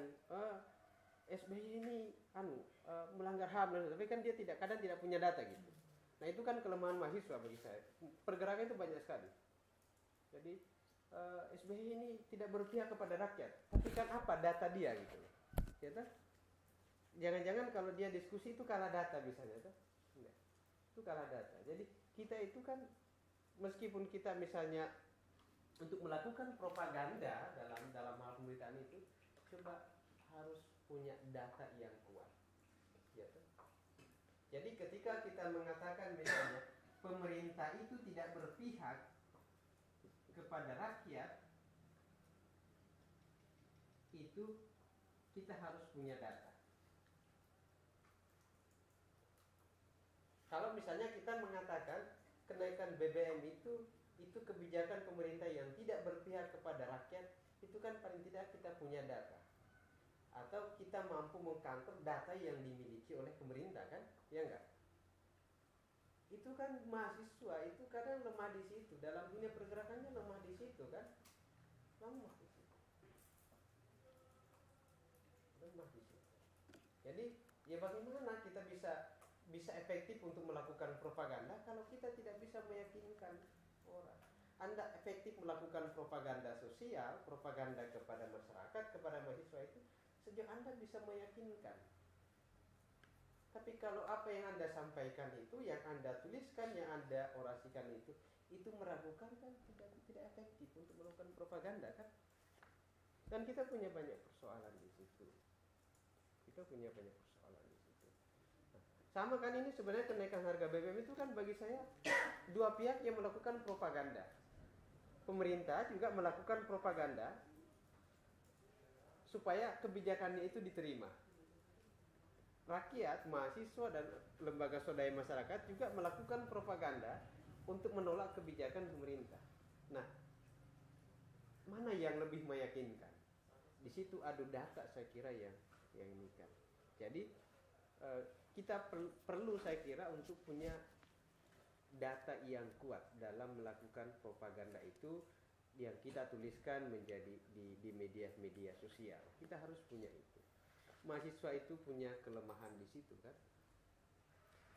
SBY ini melanggar HAM, tapi kan dia kadang tidak punya data gitu. Nah itu kan kelemahan mahasiswa bagi saya. Pergerakan itu banyak sekali. Jadi SBY ini tidak berpihak kepada rakyat, tapi kan apa data dia gitu, ya toh? Jangan-jangan kalau dia diskusi itu kalah data misalnya, toh? Enggak. Itu kalah data. Jadi kita itu kan meskipun kita misalnya untuk melakukan propaganda dalam hal pemberitaan itu, coba harus punya data yang kuat, ya toh? Jadi ketika kita mengatakan misalnya pemerintah itu tidak berpihak kepada rakyat, itu kita harus punya data. Kalau misalnya kita mengatakan kenaikan BBM itu kebijakan pemerintah yang tidak berpihak kepada rakyat, itu kan paling tidak kita punya data. Atau kita mampu mengcounter data yang dimiliki oleh pemerintah kan, ya enggak? Itu kan mahasiswa itu kadang lemah di situ, dalam dunia pergerakannya lemah di situ kan, lemah di situ. Jadi ya bagaimana kita bisa efektif untuk melakukan propaganda kalau kita tidak bisa meyakinkan orang. Anda efektif melakukan propaganda sosial, propaganda kepada masyarakat, kepada mahasiswa itu sejak Anda bisa meyakinkan. Tapi kalau apa yang Anda sampaikan itu, yang Anda tuliskan, yang Anda orasikan itu meragukan kan tidak efektif untuk melakukan propaganda kan. Dan kita punya banyak persoalan di situ. Sama kan ini sebenarnya kenaikan harga BBM itu kan bagi saya dua pihak yang melakukan propaganda. Pemerintah juga melakukan propaganda supaya kebijakannya itu diterima. Rakyat, mahasiswa dan lembaga swadaya masyarakat juga melakukan propaganda untuk menolak kebijakan pemerintah. Nah, mana yang lebih meyakinkan? Di situ adu data saya kira yang ini kan. Jadi kita perlu saya kira untuk punya data yang kuat dalam melakukan propaganda itu yang kita tuliskan menjadi di media sosial. Kita harus punya itu. Mahasiswa itu punya kelemahan di situ kan.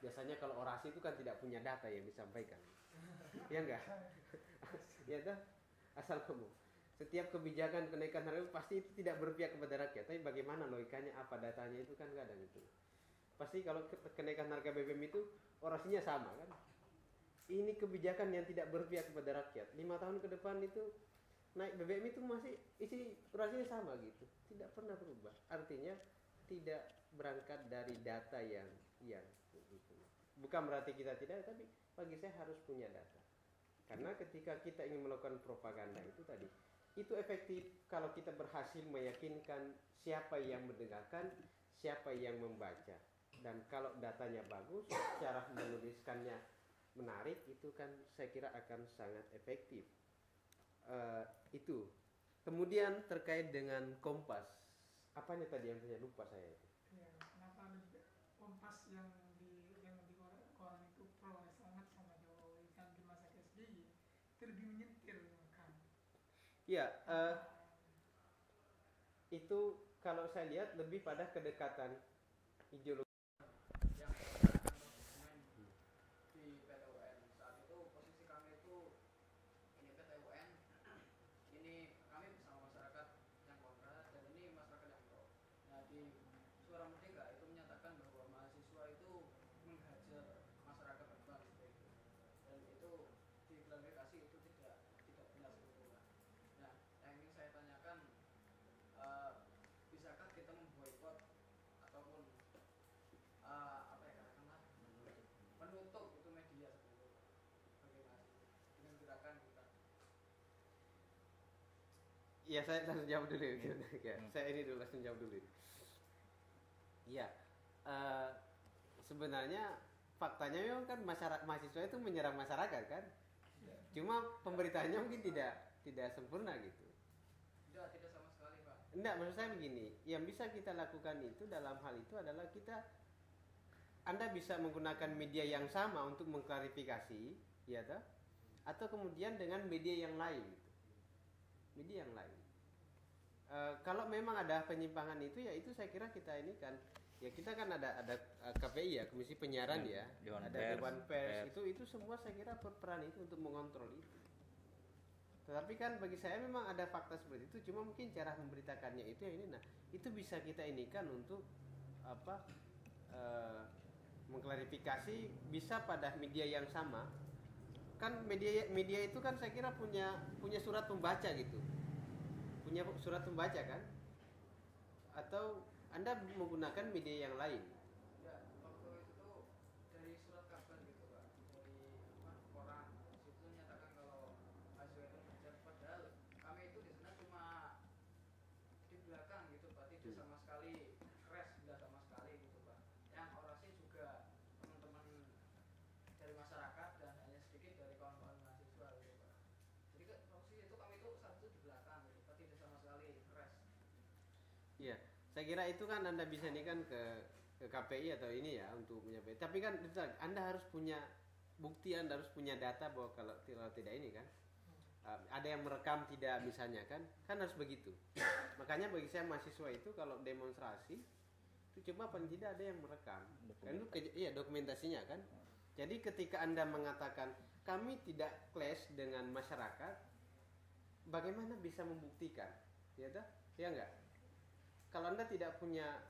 Biasanya kalau orasi itu kan tidak punya data yang disampaikan. Ya enggak? Ya dah, asal kamu. Setiap kebijakan kenaikan harga pasti itu tidak berpihak kepada rakyat. Tapi bagaimana logikanya, apa datanya itu kan kadang itu. Pasti kalau kenaikan harga BBM itu orasinya sama kan. Ini kebijakan yang tidak berpihak kepada rakyat. 5 tahun ke depan itu naik BBM itu masih isi orasinya sama gitu. Tidak pernah berubah. Artinya tidak berangkat dari data yang itu. Bukan berarti kita tidak, tapi bagi saya harus punya data. Karena ketika kita ingin melakukan propaganda itu tadi, itu efektif kalau kita berhasil meyakinkan siapa yang mendengarkan, siapa yang membaca. Dan kalau datanya bagus, cara menuliskannya menarik, itu kan saya kira akan sangat efektif. Itu. Kemudian terkait dengan Kompas. Apanya tadi yang saya lupa saya itu?
Ya, kenapa Kompas yang di koran itu pro sangat sama Jokowi kan di masa SBY itu lebih menyentil kan?
Ya, itu kalau saya lihat lebih pada kedekatan ideologi.
yang berdasarkan dokumen di PT UN. Saat itu posisi kami itu ini PT UN, ini kami bersama masyarakat yang kontra dan ini masyarakat yang pro. Nah di Suara Merdeka itu menyatakan bahwa mahasiswa itu menghajar masyarakat Rembang seperti itu, dan itu diklarifikasi itu tidak benar seperti itu. Nah yang ingin saya tanyakan, bisakah kita memboikot ataupun apa ya katakanlah menutup itu media seperti itu, bagaimana dengan gerakan kita?
Ya saya langsung jawab dulu. Ya, saya ini dulu langsung jawab dulu. Ya, sebenarnya faktanya memang kan mahasiswa itu menyerang masyarakat kan. Cuma pemberitaannya mungkin tidak sempurna gitu.
Tidak sama sekali Pak.
Enggak, maksud saya begini, yang bisa kita lakukan itu dalam hal itu adalah Anda bisa menggunakan media yang sama untuk mengklarifikasi, ya toh? Atau kemudian dengan media yang lain, gitu. Media yang lain. Kalau memang ada penyimpangan itu, ya itu saya kira kita ini kan, ya kita kan ada KPI ya, Komisi Penyiaran ya, ada Dewan Pers, itu semua saya kira berperan itu untuk mengontrol itu. Tetapi kan bagi saya memang ada fakta seperti itu, cuma mungkin cara memberitakannya itu yang ini. Nah, itu bisa kita inikan untuk mengklarifikasi bisa pada media yang sama. Kan media itu kan saya kira punya surat pembaca gitu. Punya surat pembaca kan? Atau Anda menggunakan media yang lain?
Ya, waktu itu dari surat kabar gitu Pak, dari koran, situ menyatakan kalau mahasiswa itu belajar, padahal kami itu di sana cuma di belakang gitu Pak, tidak sama sekali crash, tidak sama sekali gitu Pak. Yang orasi juga teman-teman dari masyarakat dan hanya sedikit dari kawan-kawan mahasiswa gitu Pak. Jadi posisi itu kami itu saat itu di belakang gitu Pak, tidak sama sekali crash.
Iya, saya kira itu kan Anda bisa ini kan ke KPI atau ini ya untuk menyampaikan. Tapi kan Anda harus punya bukti, Anda harus punya data bahwa kalau tidak ini kan ada yang merekam tidak misalnya kan harus begitu. Makanya bagi saya mahasiswa itu kalau demonstrasi itu coba paling tidak ada yang merekam. Kan itu iya dokumentasinya kan. Jadi ketika Anda mengatakan kami tidak clash dengan masyarakat, bagaimana bisa membuktikan? Ya toh? Ya enggak? Kalau Anda tidak punya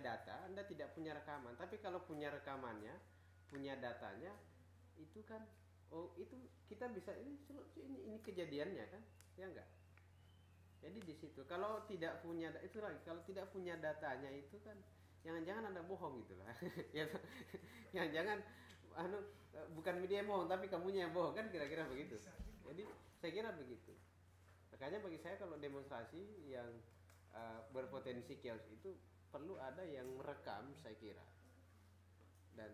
data, Anda tidak punya rekaman. Tapi kalau punya rekamannya, punya datanya, itu kan, itu kita bisa ini kejadiannya kan, ya enggak? Jadi di situ. Kalau tidak punya itu lagi, kalau tidak punya datanya itu kan, jangan-jangan Anda bohong gitulah. Ya, jangan-jangan, bukan media yang bohong, tapi kamunya yang bohong kan, kira-kira begitu. Jadi saya kira begitu. Makanya bagi saya kalau demonstrasi yang berpotensi chaos itu perlu ada yang merekam saya kira, dan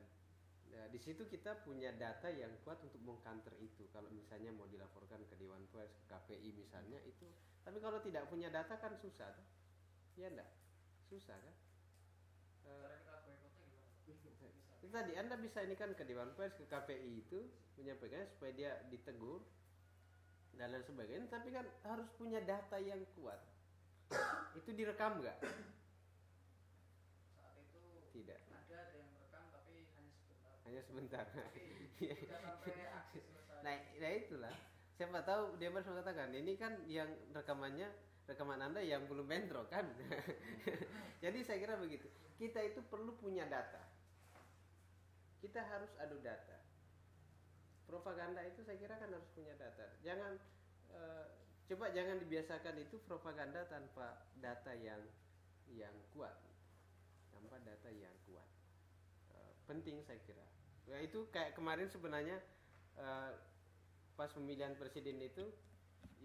di situ kita punya data yang kuat untuk mengcounter itu kalau misalnya mau dilaporkan ke Dewan Pers, ke KPI misalnya itu. Tapi kalau tidak punya data kan susah kan? Ya enggak? Susah kan?
Cara kita boikotnya gimana?
Itu tadi Anda bisa ini kan ke Dewan Pers, ke KPI itu menyampaikan supaya dia ditegur dan lain sebagainya, tapi kan harus punya data yang kuat. Itu direkam nggak?
Saat itu
Tidak.
ada yang merekam tapi
Hanya sebentar.
Tapi tidak sampai aksi selesai.
Nah itulah. Siapa tahu dia harus mengatakan ini kan yang rekaman Anda yang belum bentrok kan. Jadi saya kira begitu. Kita itu perlu punya data. Kita harus adu data. Propaganda itu saya kira kan harus punya data. Coba jangan dibiasakan itu propaganda tanpa data yang kuat, tanpa data yang kuat. Penting saya kira. Ya itu kayak kemarin sebenarnya pas pemilihan presiden itu,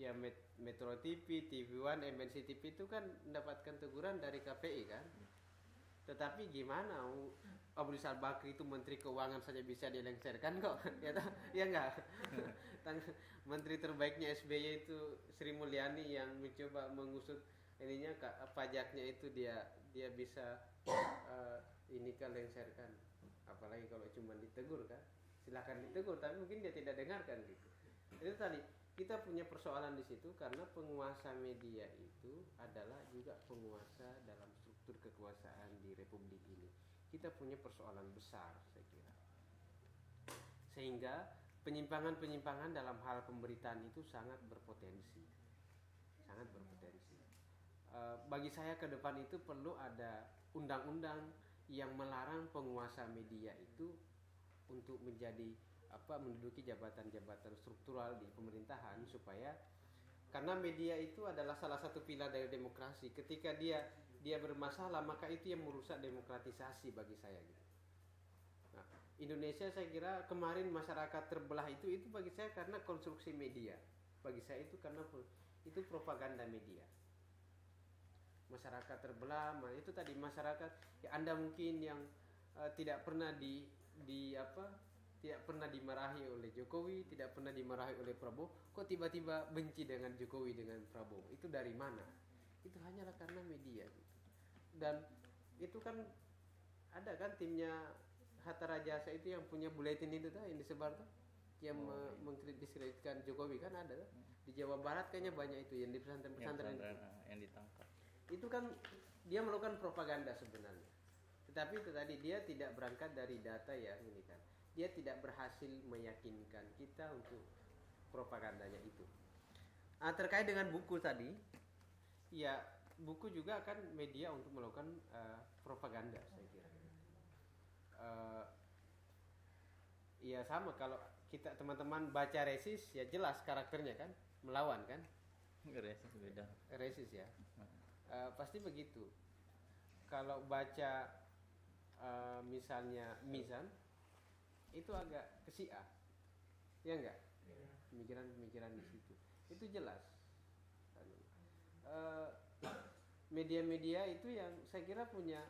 ya Metro TV, TV One, MNC TV itu kan mendapatkan teguran dari KPI kan. Tetapi gimana? Abu Rizal Bakri itu Menteri Keuangan saja bisa dilengsarkan kok, ya enggak? Menteri terbaiknya SBY itu Sri Mulyani yang mencoba mengusut ininya pajaknya itu dia bisa ini kan lengsarkan. Apalagi kalau cuma ditegur kan, silakan ditegur, tapi mungkin dia tidak dengarkan gitu. Itu tadi kita punya persoalan di situ karena penguasa media itu adalah juga penguasa dalam struktur kekuasaan di republik ini. Kita punya persoalan besar saya kira. Sehingga penyimpangan-penyimpangan dalam hal pemberitaan itu sangat berpotensi. Sangat berpotensi. Bagi saya ke depan itu perlu ada undang-undang yang melarang penguasa media itu untuk menduduki jabatan-jabatan struktural di pemerintahan, supaya karena media itu adalah salah satu pilar dari demokrasi. Ketika dia bermasalah, maka itu yang merusak demokratisasi bagi saya gitu. Nah, Indonesia saya kira kemarin masyarakat terbelah itu bagi saya karena konstruksi media. Bagi saya itu karena itu propaganda media. Masyarakat terbelah, itu tadi masyarakat ya, Anda mungkin yang tidak pernah tidak pernah dimarahi oleh Jokowi, tidak pernah dimarahi oleh Prabowo, kok tiba-tiba benci dengan Jokowi dengan Prabowo? Itu dari mana? Itu hanyalah karena media gitu. Dan itu kan ada kan timnya Hatta Rajasa itu yang punya buletin itu tuh yang disebar tuh, yang mengdiskreditkan Jokowi kan ada tuh. Di Jawa Barat kayaknya banyak itu yang di pesantren-pesantren
yang ditangkap.
Itu kan dia melakukan propaganda sebenarnya. Tetapi itu tadi dia tidak berangkat dari data yang ini kan. Dia tidak berhasil meyakinkan kita untuk propagandanya itu. Terkait dengan buku tadi, ya buku juga kan media untuk melakukan propaganda saya kira. Ya sama kalau kita teman-teman baca Resis ya jelas karakternya kan melawan kan.
Resis beda.
Resis ya. Pasti begitu. Kalau baca misalnya Mizan itu agak ke Syiah, ya enggak? Pemikiran-pemikiran di situ itu jelas. Media-media itu yang saya kira punya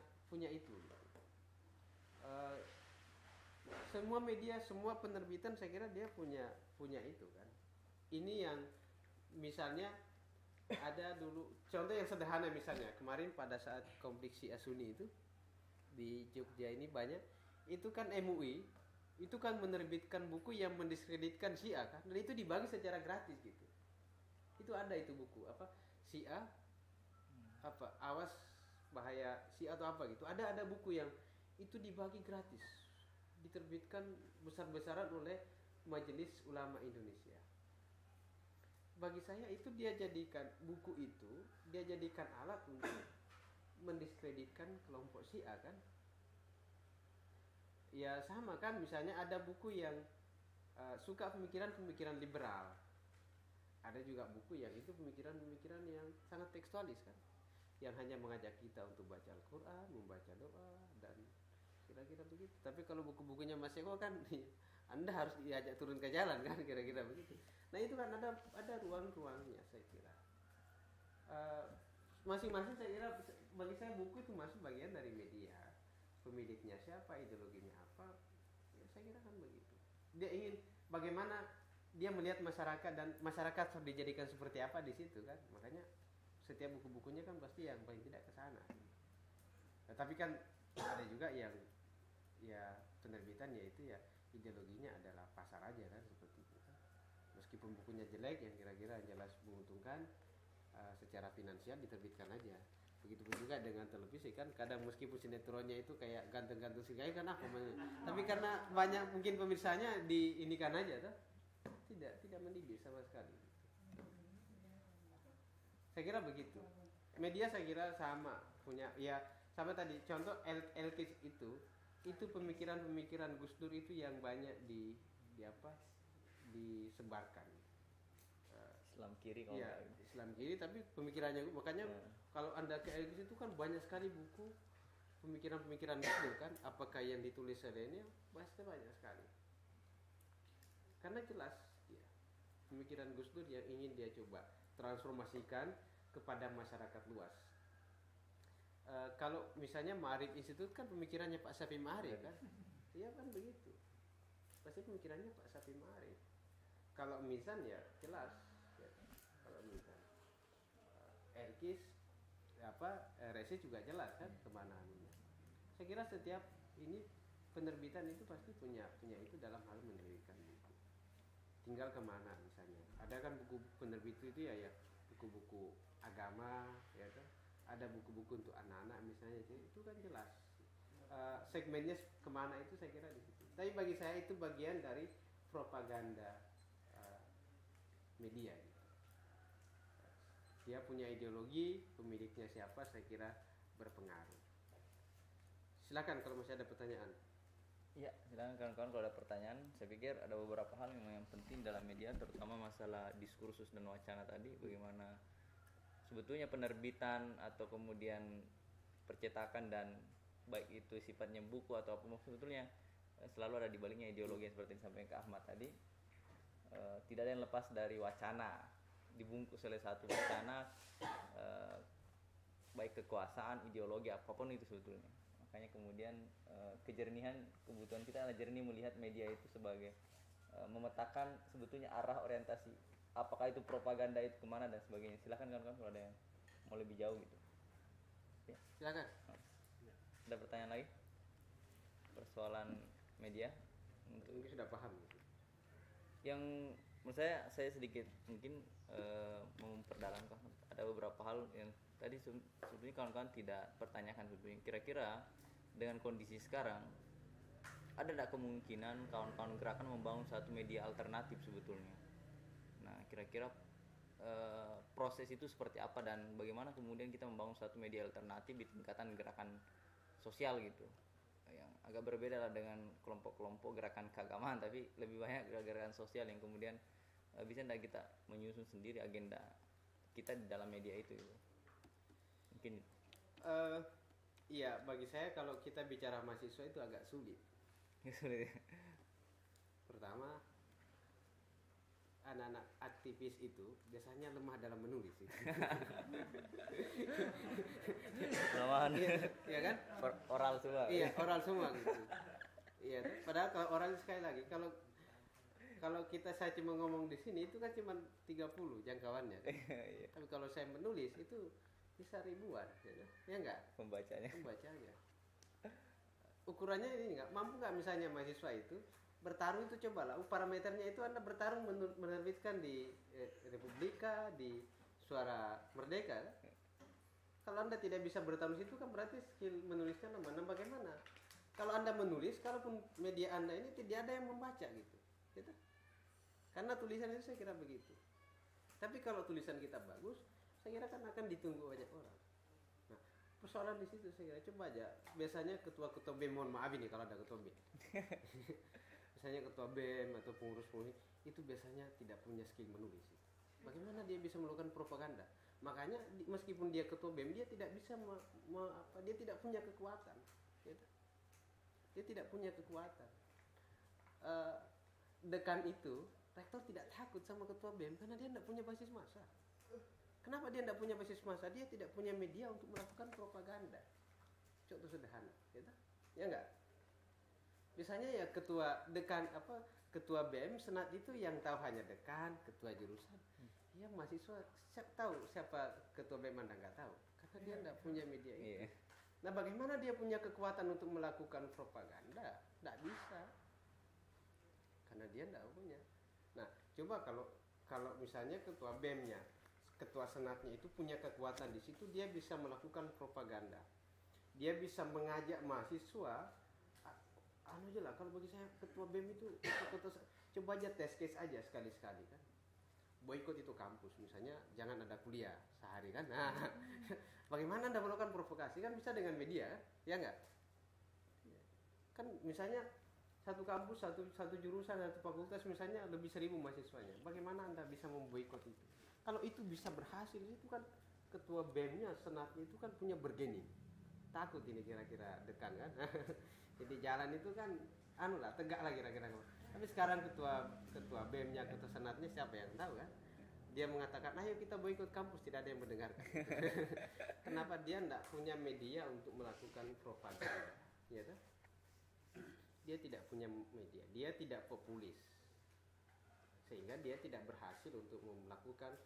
itu. Semua media, semua penerbitan saya kira dia punya itu kan. Ini yang misalnya ada dulu contoh yang sederhana, misalnya kemarin pada saat konflik Syiah Sunni itu di Jogja ini banyak itu kan MUI itu kan menerbitkan buku yang mendiskreditkan Syiah kan, dan itu dibagi secara gratis gitu. Itu ada itu buku Syiah awas bahaya Syiah atau apa gitu. Ada buku yang itu dibagi gratis, diterbitkan besar-besaran oleh Majelis Ulama Indonesia. Bagi saya itu dia jadikan buku itu dia jadikan alat untuk mendiskreditkan kelompok Syiah kan. Ya sama kan, misalnya ada buku yang suka pemikiran liberal. Ada juga buku yang itu pemikiran yang sangat tekstualis kan, yang hanya mengajak kita untuk baca Al-Quran, membaca doa dan kira-kira begitu. Tapi kalau buku-bukunya Mas Eko kan Anda harus diajak turun ke jalan kan, kira-kira begitu. Nah itu kan ada ruang-ruangnya saya kira. Masing-masing saya kira, bagi saya buku itu masuk bagian dari media. Pemiliknya siapa, ideologinya apa, ya saya kira kan begitu. Dia ingin bagaimana dia melihat masyarakat, dan masyarakat harus dijadikan seperti apa di situ kan. Makanya setiap buku-bukunya kan pasti yang paling tidak ke sana. Nah, tapi kan ada juga yang ya penerbitannya itu ya ideologinya adalah pasar aja kan, seperti itu. Meskipun bukunya jelek, yang kira-kira jelas menguntungkan secara finansial, diterbitkan aja. Begitupun juga dengan televisi kan, kadang meskipun sinetronnya itu kayak ganteng-ganteng sekali kan tapi karena banyak mungkin pemirsanya diinikan aja tuh, tidak mendidik sama sekali. Saya kira begitu. Media saya kira sama punya ya, sama tadi contoh LKIS itu pemikiran-pemikiran Gus Dur itu yang banyak disebarkan.
Islam kiri kalau
ya, Islam kiri, tapi pemikirannya makanya kalau Anda ke LKIS itu kan banyak sekali buku pemikiran-pemikiran Gus Dur kan, apakah yang ditulis olehnya pasti banyak sekali. Karena jelas ya, pemikiran Gus Dur yang ingin dia coba transformasikan kepada masyarakat luas. Kalau misalnya Ma'arif Institute kan pemikirannya Pak Safi Ma'arif kan, iya kan begitu. Pasti pemikirannya Pak Safi Ma'arif. Kalau Mizan ya jelas. Ya, kalau Mizan, Erkis, Resi juga jelas kan kemana anunya. Saya kira setiap ini penerbitan itu pasti punya itu dalam hal menerbitkan buku. tinggal kemana misalnya. Ada kan buku penerbit itu ya buku-buku agama, ya kan? Ada buku-buku untuk anak-anak misalnya, itu kan jelas. Segmennya kemana itu saya kira di situ. Tapi bagi saya itu bagian dari propaganda media. Gitu. Dia punya ideologi, pemiliknya siapa, saya kira berpengaruh. Silakan kalau masih ada pertanyaan.
Iya, silakan kawan-kawan kalau ada pertanyaan. Saya pikir ada beberapa hal yang penting dalam media, terutama masalah diskursus dan wacana tadi. Bagaimana sebetulnya penerbitan atau kemudian percetakan dan baik itu sifatnya buku atau apa, sebetulnya selalu ada di baliknya ideologi yang seperti disampaikan Kak Ahmad tadi. Tidak ada yang lepas dari wacana, dibungkus oleh satu wacana, baik kekuasaan, ideologi, apapun itu sebetulnya. Makanya kemudian kejernihan, kebutuhan kita adalah jernih melihat media itu sebagai memetakan sebetulnya arah orientasi, apakah itu propaganda itu kemana dan sebagainya. Silahkan kawan-kawan kalau ada yang mau lebih jauh gitu ya.
Silakan.
Ada pertanyaan lagi persoalan media untuk
Mungkin sudah paham gitu.
yang menurut saya sedikit mungkin memperdalam. Ada beberapa hal yang tadi sebetulnya kawan-kawan tidak pertanyakan. Sebetulnya kira-kira dengan kondisi sekarang ada tidak kemungkinan kawan-kawan gerakan membangun satu media alternatif sebetulnya. Nah kira-kira proses itu seperti apa dan bagaimana kemudian kita membangun satu media alternatif di tingkatan gerakan sosial gitu, yang agak berbeda lah dengan kelompok-kelompok gerakan keagamaan, tapi lebih banyak gerakan sosial yang kemudian bisa tidak kita menyusun sendiri agenda kita di dalam media itu gitu. Mungkin
iya, bagi saya kalau kita bicara mahasiswa itu agak sulit.
sulit.
Pertama, anak-anak aktivis itu biasanya lemah dalam menulis.
Kelemahan.
Iya kan?
Oral semua.
Iya, oral semua gitu. Iya, padahal kalau oral sekali lagi kalau saya cuma ngomong di sini itu kan cuma 30 jangkauannya. Kan? Tapi kalau saya menulis itu bisa ribuan, ya enggak?
Pembacanya.
Ukurannya ini enggak mampu nggak misalnya mahasiswa itu bertarung itu, cobalah parameternya itu Anda bertarung menerbitkan di Republika, di Suara Merdeka. Kalau Anda tidak bisa bertarung situ kan berarti skill menulisnya lemah. Nah, bagaimana? Kalau Anda menulis, kalaupun media Anda ini tidak ada yang membaca gitu. Karena tulisan itu saya kira begitu. Tapi kalau tulisan kita bagus, saya kira kan akan ditunggu banyak orang. Nah, persoalan di situ saya kira, coba aja. Biasanya ketua-ketua BEM, mohon maaf ini kalau ada ketua BEM. Misalnya ketua BEM atau pengurus-pengurus itu biasanya tidak punya skill menulis. Bagaimana dia bisa melakukan propaganda? Makanya meskipun dia ketua BEM, dia tidak bisa dia tidak punya kekuatan. Dia tidak punya kekuatan. Dekan itu, rektor tidak takut sama ketua BEM karena dia tidak punya basis massa. Kenapa dia tidak punya basis massa? Dia tidak punya media untuk melakukan propaganda. Contoh sederhana, ya enggak? Biasanya ya ketua BEM senat itu yang tahu hanya dekan, ketua jurusan. Yang mahasiswa tahu siapa ketua BEM, Anda nggak tahu karena dia tidak punya media itu. Nah, bagaimana dia punya kekuatan untuk melakukan propaganda? Tidak bisa, karena dia tidak punya. Nah, coba kalau misalnya ketua BEM-nya, ketua senatnya itu punya kekuatan di situ, dia bisa melakukan propaganda. Dia bisa mengajak mahasiswa. Aja lah, kalau bagi saya ketua BEM itu coba aja test case aja sekali-sekali kan. Boikot itu kampus misalnya, jangan ada kuliah sehari kan. Nah, bagaimana Anda melakukan provokasi? Kan bisa dengan media kan? Ya enggak? Kan misalnya satu kampus, satu jurusan, satu fakultas misalnya lebih 1.000 mahasiswanya. Bagaimana Anda bisa memboikot itu? Kalau itu bisa berhasil, itu kan ketua BEM-nya, senatnya itu kan punya bargaining. Takut ini kira-kira dekan kan. Jadi jalan itu kan tegak lah kira-kira. Tapi sekarang ketua BEM-nya, ketua senatnya siapa yang tahu kan? Dia mengatakan, ayo kita boikot kampus, tidak ada yang mendengarkan. Kenapa dia tidak punya media untuk melakukan propaganda? Ya kan? Dia tidak punya media, dia tidak populis, sehingga dia tidak berhasil untuk melakukan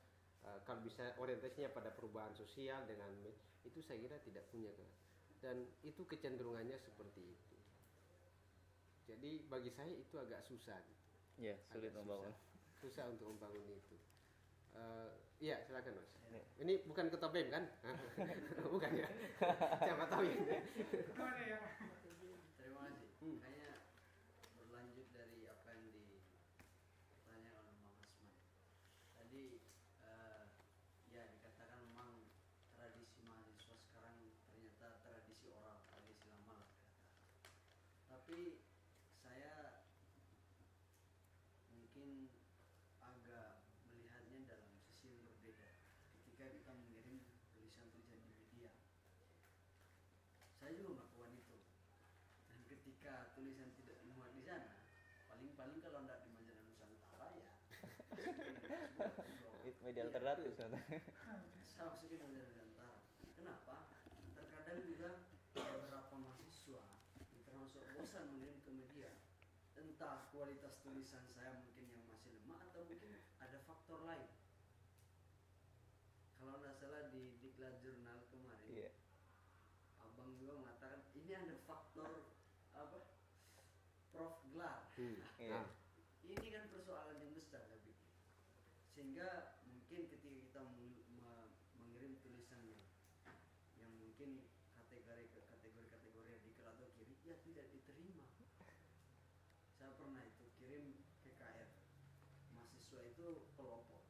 kalau bisa orientasinya pada perubahan sosial dengan itu, saya kira tidak punya, dan itu kecenderungannya seperti itu. Jadi bagi saya itu agak susah.
Ya, sulit membangun.
susah untuk membangun itu. Iya, silakan Mas. Ini bukan ketua BEM kan? Bukan ya? Siapa tahu ya?
Gimana ya?
Terima kasih. Kayaknya berlanjut dari apa yang ditanyakan oleh Bang Asman. Tadi ya dikatakan memang tradisi mahasiswa sekarang ternyata tradisi oral, tradisi lama lah dikatakan. Tapi saya mungkin agak melihatnya dalam sisi yang berbeda. Ketika kita mengirim tulisan-tulisan di media, saya juga melakukan itu. Dan ketika tulisan tidak muat di sana, paling-paling kalau tidak di majalah Nusantara ya
Itu media alternatif sebenarnya.
saya masukin majalah Nusantara. Kenapa? Terkadang juga beberapa mahasiswa yang termasuk bosan mengirim ke media. Entah kualitas tulisan saya mungkin yang masih lemah atau mungkin ada faktor lain. Kalau tidak salah di Diklat Jurnal kemarin,
Iya.
Abang juga mengatakan ini ada faktor apa? Prof gelar.
Iya.
Ini kan persoalan yang besar saya pikir. Sehingga mungkin ketika kita mengirim tulisan yang mungkin kategori radikal atau kiri, ya tidak diterima. Saya pernah itu kirim ke KR. Mahasiswa itu pelopor.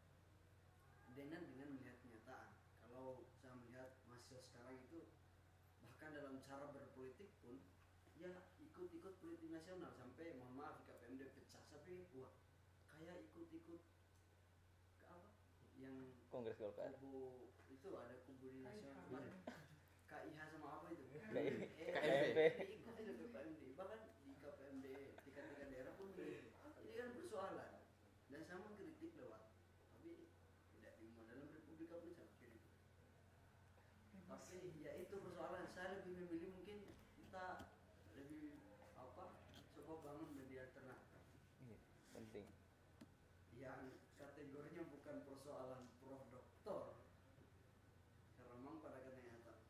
Dengan melihat kenyataan. Kalau saya melihat mahasiswa sekarang itu bahkan dalam cara berpolitik pun ya ikut-ikut politik nasional sampai mohon maaf KPMD pecah, tapi wah kayak ikut-ikut ke apa yang
Kongres Golkar.
kubu itu ada kubu di nasional kemarin KIH sama apa itu
KMP.
ikut itu KPMD, bahkan di KPMD tingkat-tingkat daerah pun ini kan persoalan dan saya mengkritik lewat tapi tidak dimuat dalam Republik apa saya kirim. Tapi ya itu persoalan, saya lebih memilih mungkin kita lebih apa coba bangun media alternatif
Iya, penting.
yang kategorinya bukan persoalan prof doktor, karena memang pada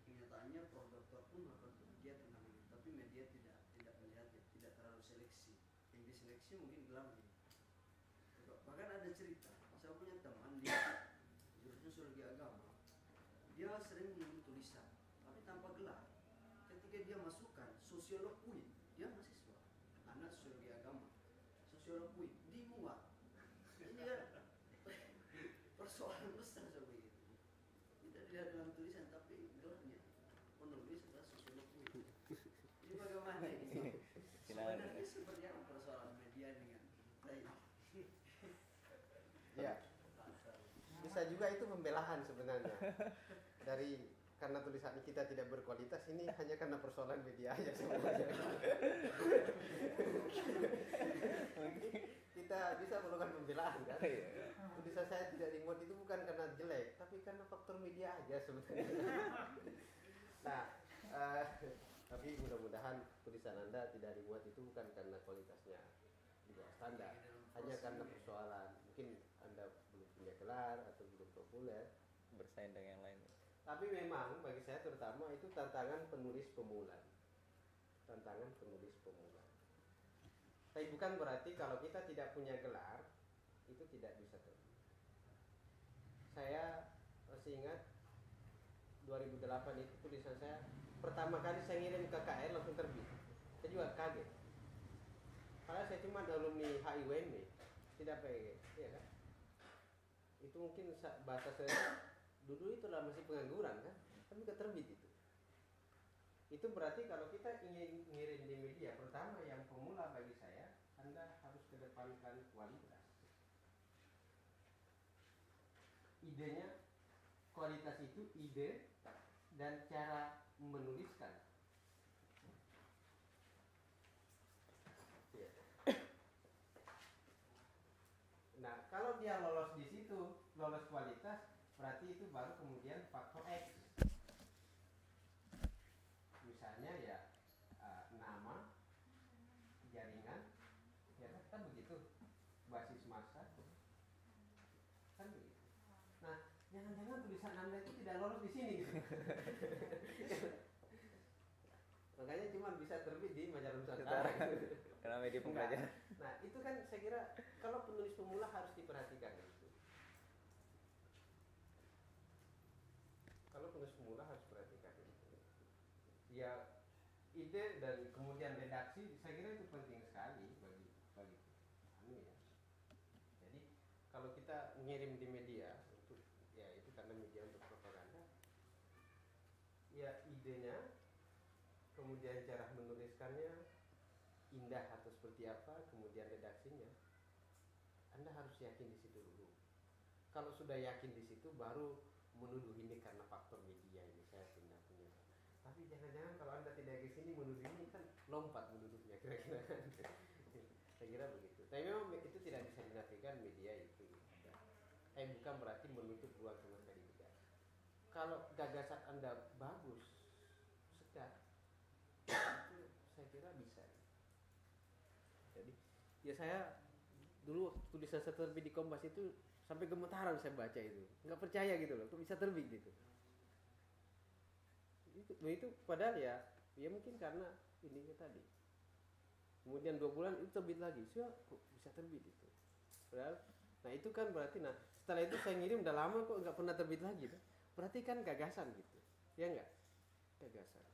kenyataannya prof doktor pun melakukan media tentang ini, tapi media tidak melihatnya, tidak terlalu seleksi. Yang diseleksi mungkin gelar ini. Bahkan ada cerita, saya punya teman dia jurusan sosiologi agama, dia sering menulis tulisan tapi tanpa gelar. Ketika dia masukkan sosiolog UIN, dia mahasiswa anak sosiologi agama, sosiolog UIN dimuat. Ini kan persoalan besar seperti itu. Tidak dilihat dalam tulisan tapi gelarnya penulis adalah sosiolog UIN. Ini bagaimana ini? Sebenarnya seperti apa persoalan media dengan baik?
Ya, bisa juga itu pembelahan sebenarnya. Karena tulisan kita tidak berkualitas, ini hanya karena persoalan media aja semuanya. Kita bisa melakukan pembelaan kan. Tulisan saya tidak dimuat itu bukan karena jelek, tapi karena faktor media aja sebenarnya. Nah, tapi mudah-mudahan tulisan Anda tidak dimuat itu bukan karena kualitasnya di bawah standar, hanya karena persoalan mungkin Anda belum punya gelar atau belum populer,
Bersaing dengan yang lain.
tapi memang bagi saya terutama itu tantangan penulis pemula. Tantangan penulis pemula. Tapi bukan berarti kalau kita tidak punya gelar itu tidak bisa terbit. Saya masih ingat 2008 itu tulisan saya pertama kali saya ngirim ke KR langsung terbit. Saya juga kaget. Karena saya cuma alumni HIWM, tidak PG, ya kan? Itu mungkin bahasa saya dulu itu lah masih pengangguran kan, tapi nggak terbit itu. Itu berarti kalau kita ingin ngirim di media, pertama yang pemula bagi saya, Anda harus kedepankan kualitas. Idenya, kualitas itu ide dan cara menuliskan. Ya. Nah, kalau dia lolos di situ, lolos kualitas, berarti itu baru kemudian faktor X. Misalnya ya nama, jaringan, ya kan begitu, basis massa, kan begitu. Nah, jangan-jangan tulisan Anda itu tidak lolos di sini gitu. Makanya cuma bisa terbit di majalah Nusantara.
Karena media pembelajaran.
Nah itu kan saya kira kalau penulis pemula harus diperhatikan itu. Kalau penulis pemula harus perhatikan itu. Ya ide dan kemudian redaksi saya kira itu penting sekali bagi anu ya. Jadi kalau kita ngirim di media untuk ya itu karena media untuk propaganda, ya idenya, kemudian cara menuliskannya indah atau seperti apa, kemudian redaksinya, Anda harus yakin di situ dulu. Kalau sudah yakin di situ, baru menuduh ini karena faktor media ini saya pindah punya. Tapi jangan-jangan kalau Anda tidak ke sini menuduh ini kan lompat menuduhnya kira-kira. Saya kira begitu. Tapi memang itu tidak bisa dinafikan media itu. Bukan berarti menutup ruang sama sekali tidak. Kalau gagasan Anda bagus, segar, itu saya kira bisa. Jadi ya saya dulu tulisan saya terbit di Kompas itu sampai gemetaran saya baca itu, nggak percaya gitu loh, kok bisa terbit gitu. Itu padahal ya mungkin karena ini tadi. Kemudian 2 bulan itu terbit lagi, kok bisa terbit itu. Padahal, nah itu kan berarti, nah setelah itu saya ngirim udah lama kok nggak pernah terbit lagi, tuh. Berarti kan gagasan gitu, ya nggak? Gagasan.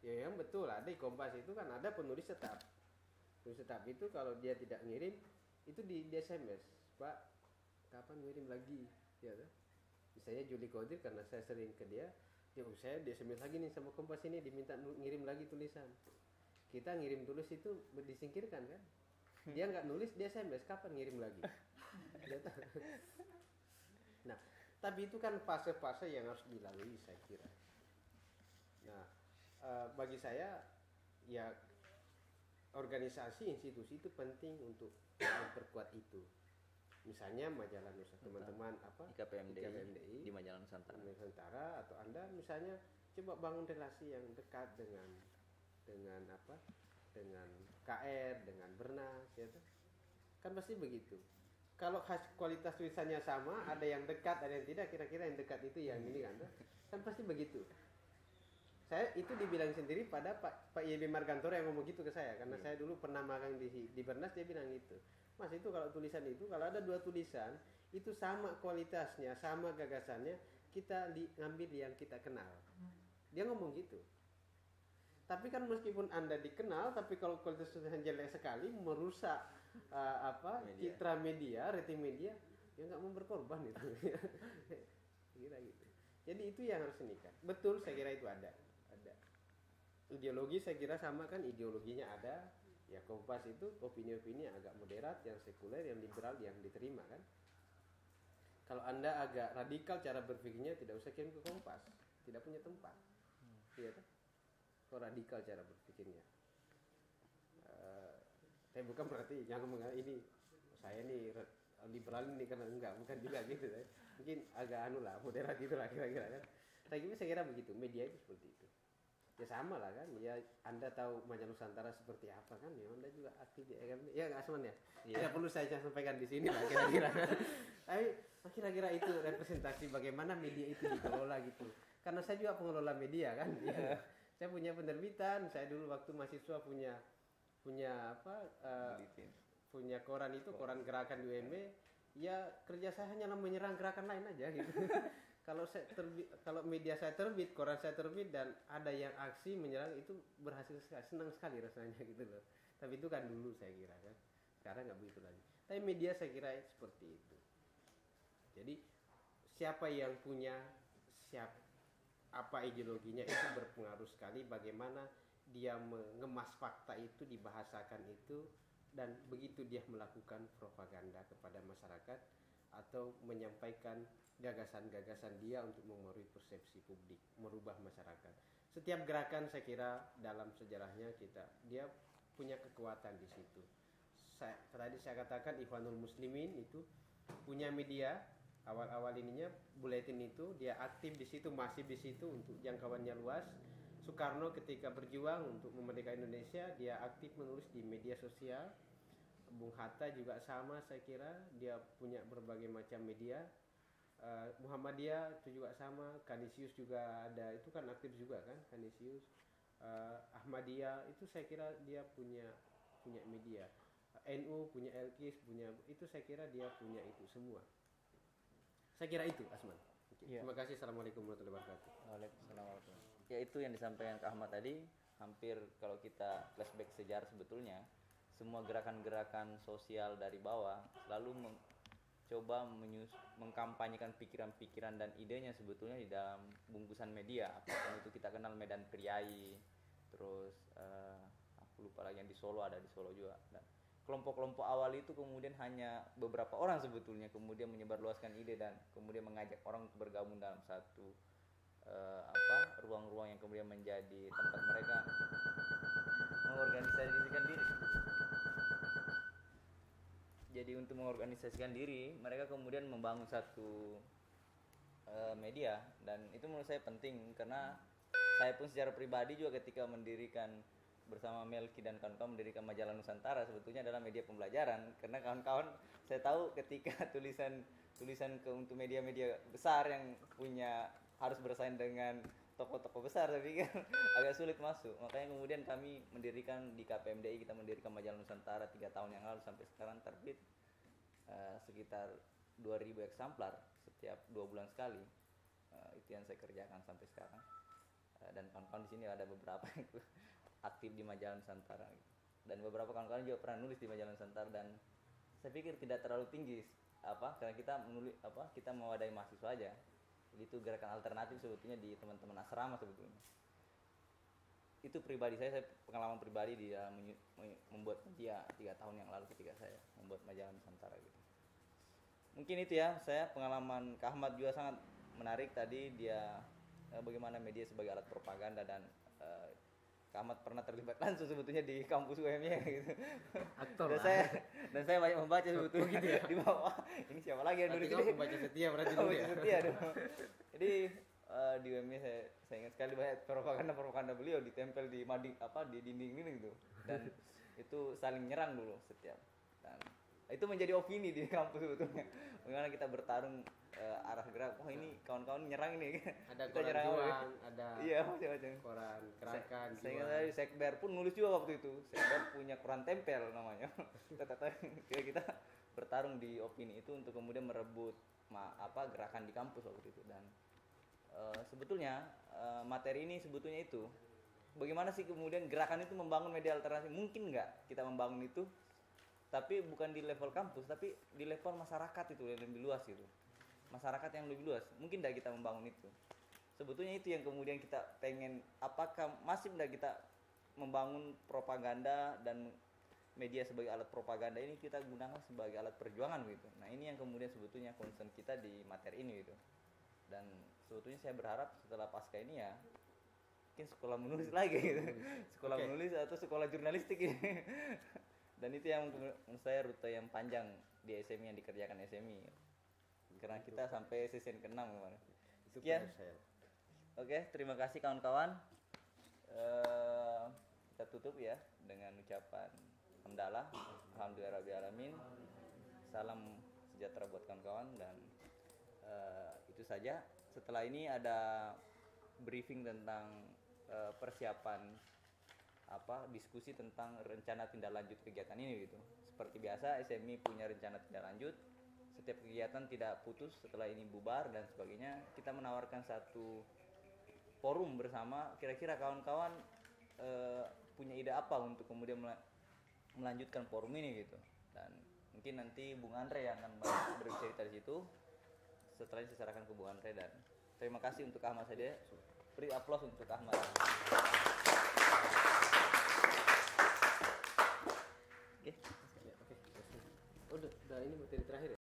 Ya yang betul ada di Kompas itu kan ada penulis tetap. Penulis tetap itu kalau dia tidak ngirim itu di SMS, Pak, kapan ngirim lagi? Ya, tuh. Misalnya Juli Qadir karena saya sering ke dia, saya di SMS lagi nih sama Kompas ini diminta ngirim lagi tulisan. Kita ngirim tulis itu disingkirkan kan? Dia nggak nulis, dia SMS kapan ngirim lagi? Nah, tapi itu kan fase-fase yang harus dilalui saya kira. Nah, bagi saya ya organisasi institusi itu penting untuk memperkuat itu. Misalnya majalah Nusa, teman-teman
IKPMDI di majalah
Nusantara, atau Anda misalnya coba bangun relasi yang dekat dengan KR, dengan Bernas, ya kan pasti begitu. Kalau kualitas tulisannya sama, ada yang dekat, ada yang tidak, kira-kira yang dekat itu yang ini kan pasti begitu. Saya itu dibilang sendiri pada Pak YB Margantoro yang ngomong gitu ke saya, karena saya dulu pernah magang di Bernas, dia bilang gitu, Mas itu kalau tulisan itu, kalau ada 2 tulisan itu sama kualitasnya, sama gagasannya, kita ngambil yang kita kenal. Dia ngomong gitu. Tapi kan meskipun Anda dikenal, tapi kalau kualitas tulisan jelek sekali, merusak citra media, rating media, ya nggak mau berkorban itu. Kira gitu. Jadi itu yang harus dinikah. Betul, saya kira itu ada. Ideologi saya kira sama kan, ideologinya ada. Ya Kompas itu opini-opini yang agak moderat, yang sekuler, yang liberal, yang diterima kan. Kalau Anda agak radikal cara berpikirnya, tidak usah kirim ke Kompas, tidak punya tempat. Iya kan? Kok radikal cara berpikirnya. Saya bukan berarti jangan ini saya nih liberal ini karena bukan juga gitu. Mungkin agak moderat gitu lah kira-kira kan. Saya kira begitu, media itu seperti itu. Ya sama lah kan, ya Anda tahu majalah Nusantara seperti apa kan, ya Anda juga aktif ya nggak Asman ya. Tidak perlu saya sampaikan di sini lah kira-kira. Tapi kira-kira itu representasi bagaimana media itu dikelola gitu. Karena saya juga pengelola media kan. Ya. Saya punya penerbitan, saya dulu waktu mahasiswa punya koran itu, koran gerakan UMB, ya kerja saya hanya menyerang gerakan lain aja gitu. Kalau media saya terbit, koran saya terbit dan ada yang aksi menyerang, itu berhasil sekali, senang sekali rasanya gitu loh. Tapi itu kan dulu saya kira kan, sekarang nggak begitu lagi. Tapi media saya kira seperti itu. Jadi siapa yang punya apa ideologinya itu berpengaruh sekali bagaimana dia mengemas fakta itu, dibahasakan itu, dan begitu dia melakukan propaganda kepada masyarakat atau menyampaikan gagasan-gagasan dia untuk memengaruhi persepsi publik, merubah masyarakat. Setiap gerakan saya kira dalam sejarahnya dia punya kekuatan di situ. Tadi saya katakan Ikhwanul Muslimin itu punya media awal-awal ininya, buletin itu dia aktif di situ, masih di situ untuk jangkauannya luas. Soekarno ketika berjuang untuk memerdekakan Indonesia, dia aktif menulis di media sosial. Bung Hatta juga sama saya kira, dia punya berbagai macam media. Muhammadiyah itu juga sama, Kanisius juga ada, itu kan aktif juga kan Kanisius. Ahmadiyah itu saya kira dia punya media. NU, punya Elkis, punya itu, saya kira dia punya itu semua. Saya kira itu, Asman.
Iya.
Terima kasih. Assalamualaikum warahmatullahi wabarakatuh.
Waalaikumsalam warahmatullahi wabarakatuh. Ya itu yang disampaikan Kak Ahmad tadi, hampir kalau kita flashback sejarah sebetulnya semua gerakan-gerakan sosial dari bawah selalu coba mengkampanyekan pikiran-pikiran dan idenya sebetulnya di dalam bungkusan media. Apapun itu kita kenal Medan Priai, terus aku lupa lagi yang di Solo, ada di Solo juga. Dan kelompok-kelompok awal itu kemudian hanya beberapa orang sebetulnya kemudian menyebarluaskan ide dan kemudian mengajak orang untuk bergabung dalam satu ruang-ruang yang kemudian menjadi tempat mereka mengorganisasikan diri. Jadi untuk mengorganisasikan diri, mereka kemudian membangun satu media, dan itu menurut saya penting karena saya pun secara pribadi juga ketika mendirikan bersama Melki dan kawan-kawan mendirikan majalah Nusantara sebetulnya adalah media pembelajaran, karena kawan-kawan saya tahu ketika tulisan untuk media-media besar yang punya harus bersaing dengan tokoh-tokoh besar, saya pikir agak sulit masuk. Makanya kemudian kami mendirikan di KPMDI, kita mendirikan majalah Nusantara 3 tahun yang lalu, sampai sekarang terbit sekitar 2000 eksemplar setiap 2 bulan sekali. Itu yang saya kerjakan sampai sekarang. Dan kawan-kawan di sini ada beberapa yang aktif di majalah Nusantara. Dan beberapa kawan-kawan juga pernah nulis di majalah Nusantara, dan saya pikir tidak terlalu tinggi karena kita menulis kita mewadahi mahasiswa aja. Itu gerakan alternatif sebetulnya di teman-teman asrama sebetulnya. Itu pribadi saya pengalaman pribadi di dalam membuat media 3 tahun yang lalu ketika saya membuat majalah Nusantara gitu. Mungkin itu ya, saya pengalaman Kak Ahmad juga sangat menarik tadi, dia bagaimana media sebagai alat propaganda, dan Kak Ahmad pernah terlibat langsung sebetulnya di kampus UMY gitu.
Aktor.
Dan saya banyak membaca sebetulnya gitu ya? Di bawah. Ini siapa lagi yang nulis ini?
Membaca setia berarti dulu ya.
Setia dong. Jadi di UMY saya ingat sekali banyak propaganda beliau ditempel di di dinding-dinding gitu. Dan itu saling nyerang dulu setiap. Dan itu menjadi opini di kampus sebetulnya. Bagaimana kita bertarung arah gerak, ini kawan-kawan nyerang ini.
Ada
kita
koran
nyerang
juang, ada
iya macam-macam.
koran gerakan.
Saya ingat tadi Sekber pun nulis juga waktu itu. Sekber punya koran tempel namanya. Kita bertarung di opini itu untuk kemudian merebut gerakan di kampus waktu itu. Dan sebetulnya materi ini sebetulnya itu bagaimana sih kemudian gerakan itu membangun media alternatif. Mungkin nggak kita membangun itu, tapi bukan di level kampus, tapi di level masyarakat itu yang lebih luas gitu. Masyarakat yang lebih luas, mungkin tidak kita membangun itu. Sebetulnya itu yang kemudian kita pengen, apakah masih tidak kita membangun propaganda dan media sebagai alat propaganda ini kita gunakan sebagai alat perjuangan gitu. Nah ini yang kemudian sebetulnya concern kita di materi ini gitu. Dan sebetulnya saya berharap setelah pasca ini ya mungkin sekolah menulis lagi gitu. Sekolah menulis atau sekolah jurnalistik ini. Dan itu yang menurut saya rute yang panjang di SMI yang dikerjakan SMI. Karena kita sampai season ke-6 kemarin. Sekian. Oke, terima kasih kawan-kawan. Kita tutup ya dengan ucapan hamdalah, alhamdulillahirabbil. Salam sejahtera buat kawan-kawan, dan itu saja. Setelah ini ada briefing tentang persiapan diskusi tentang rencana tindak lanjut kegiatan ini gitu. Seperti biasa SMI punya rencana tindak lanjut. Setiap kegiatan tidak putus setelah ini bubar dan sebagainya. Kita menawarkan satu forum bersama. Kira-kira kawan-kawan punya ide apa untuk kemudian melanjutkan forum ini gitu. Dan mungkin nanti Bung Andre yang akan bercerita di situ. Setelah ini saya serahkan ke Bung Andre, dan terima kasih untuk Ahmad saja. Beri aplaus untuk Ahmad. Oke.
Udah ini materi terakhir ya?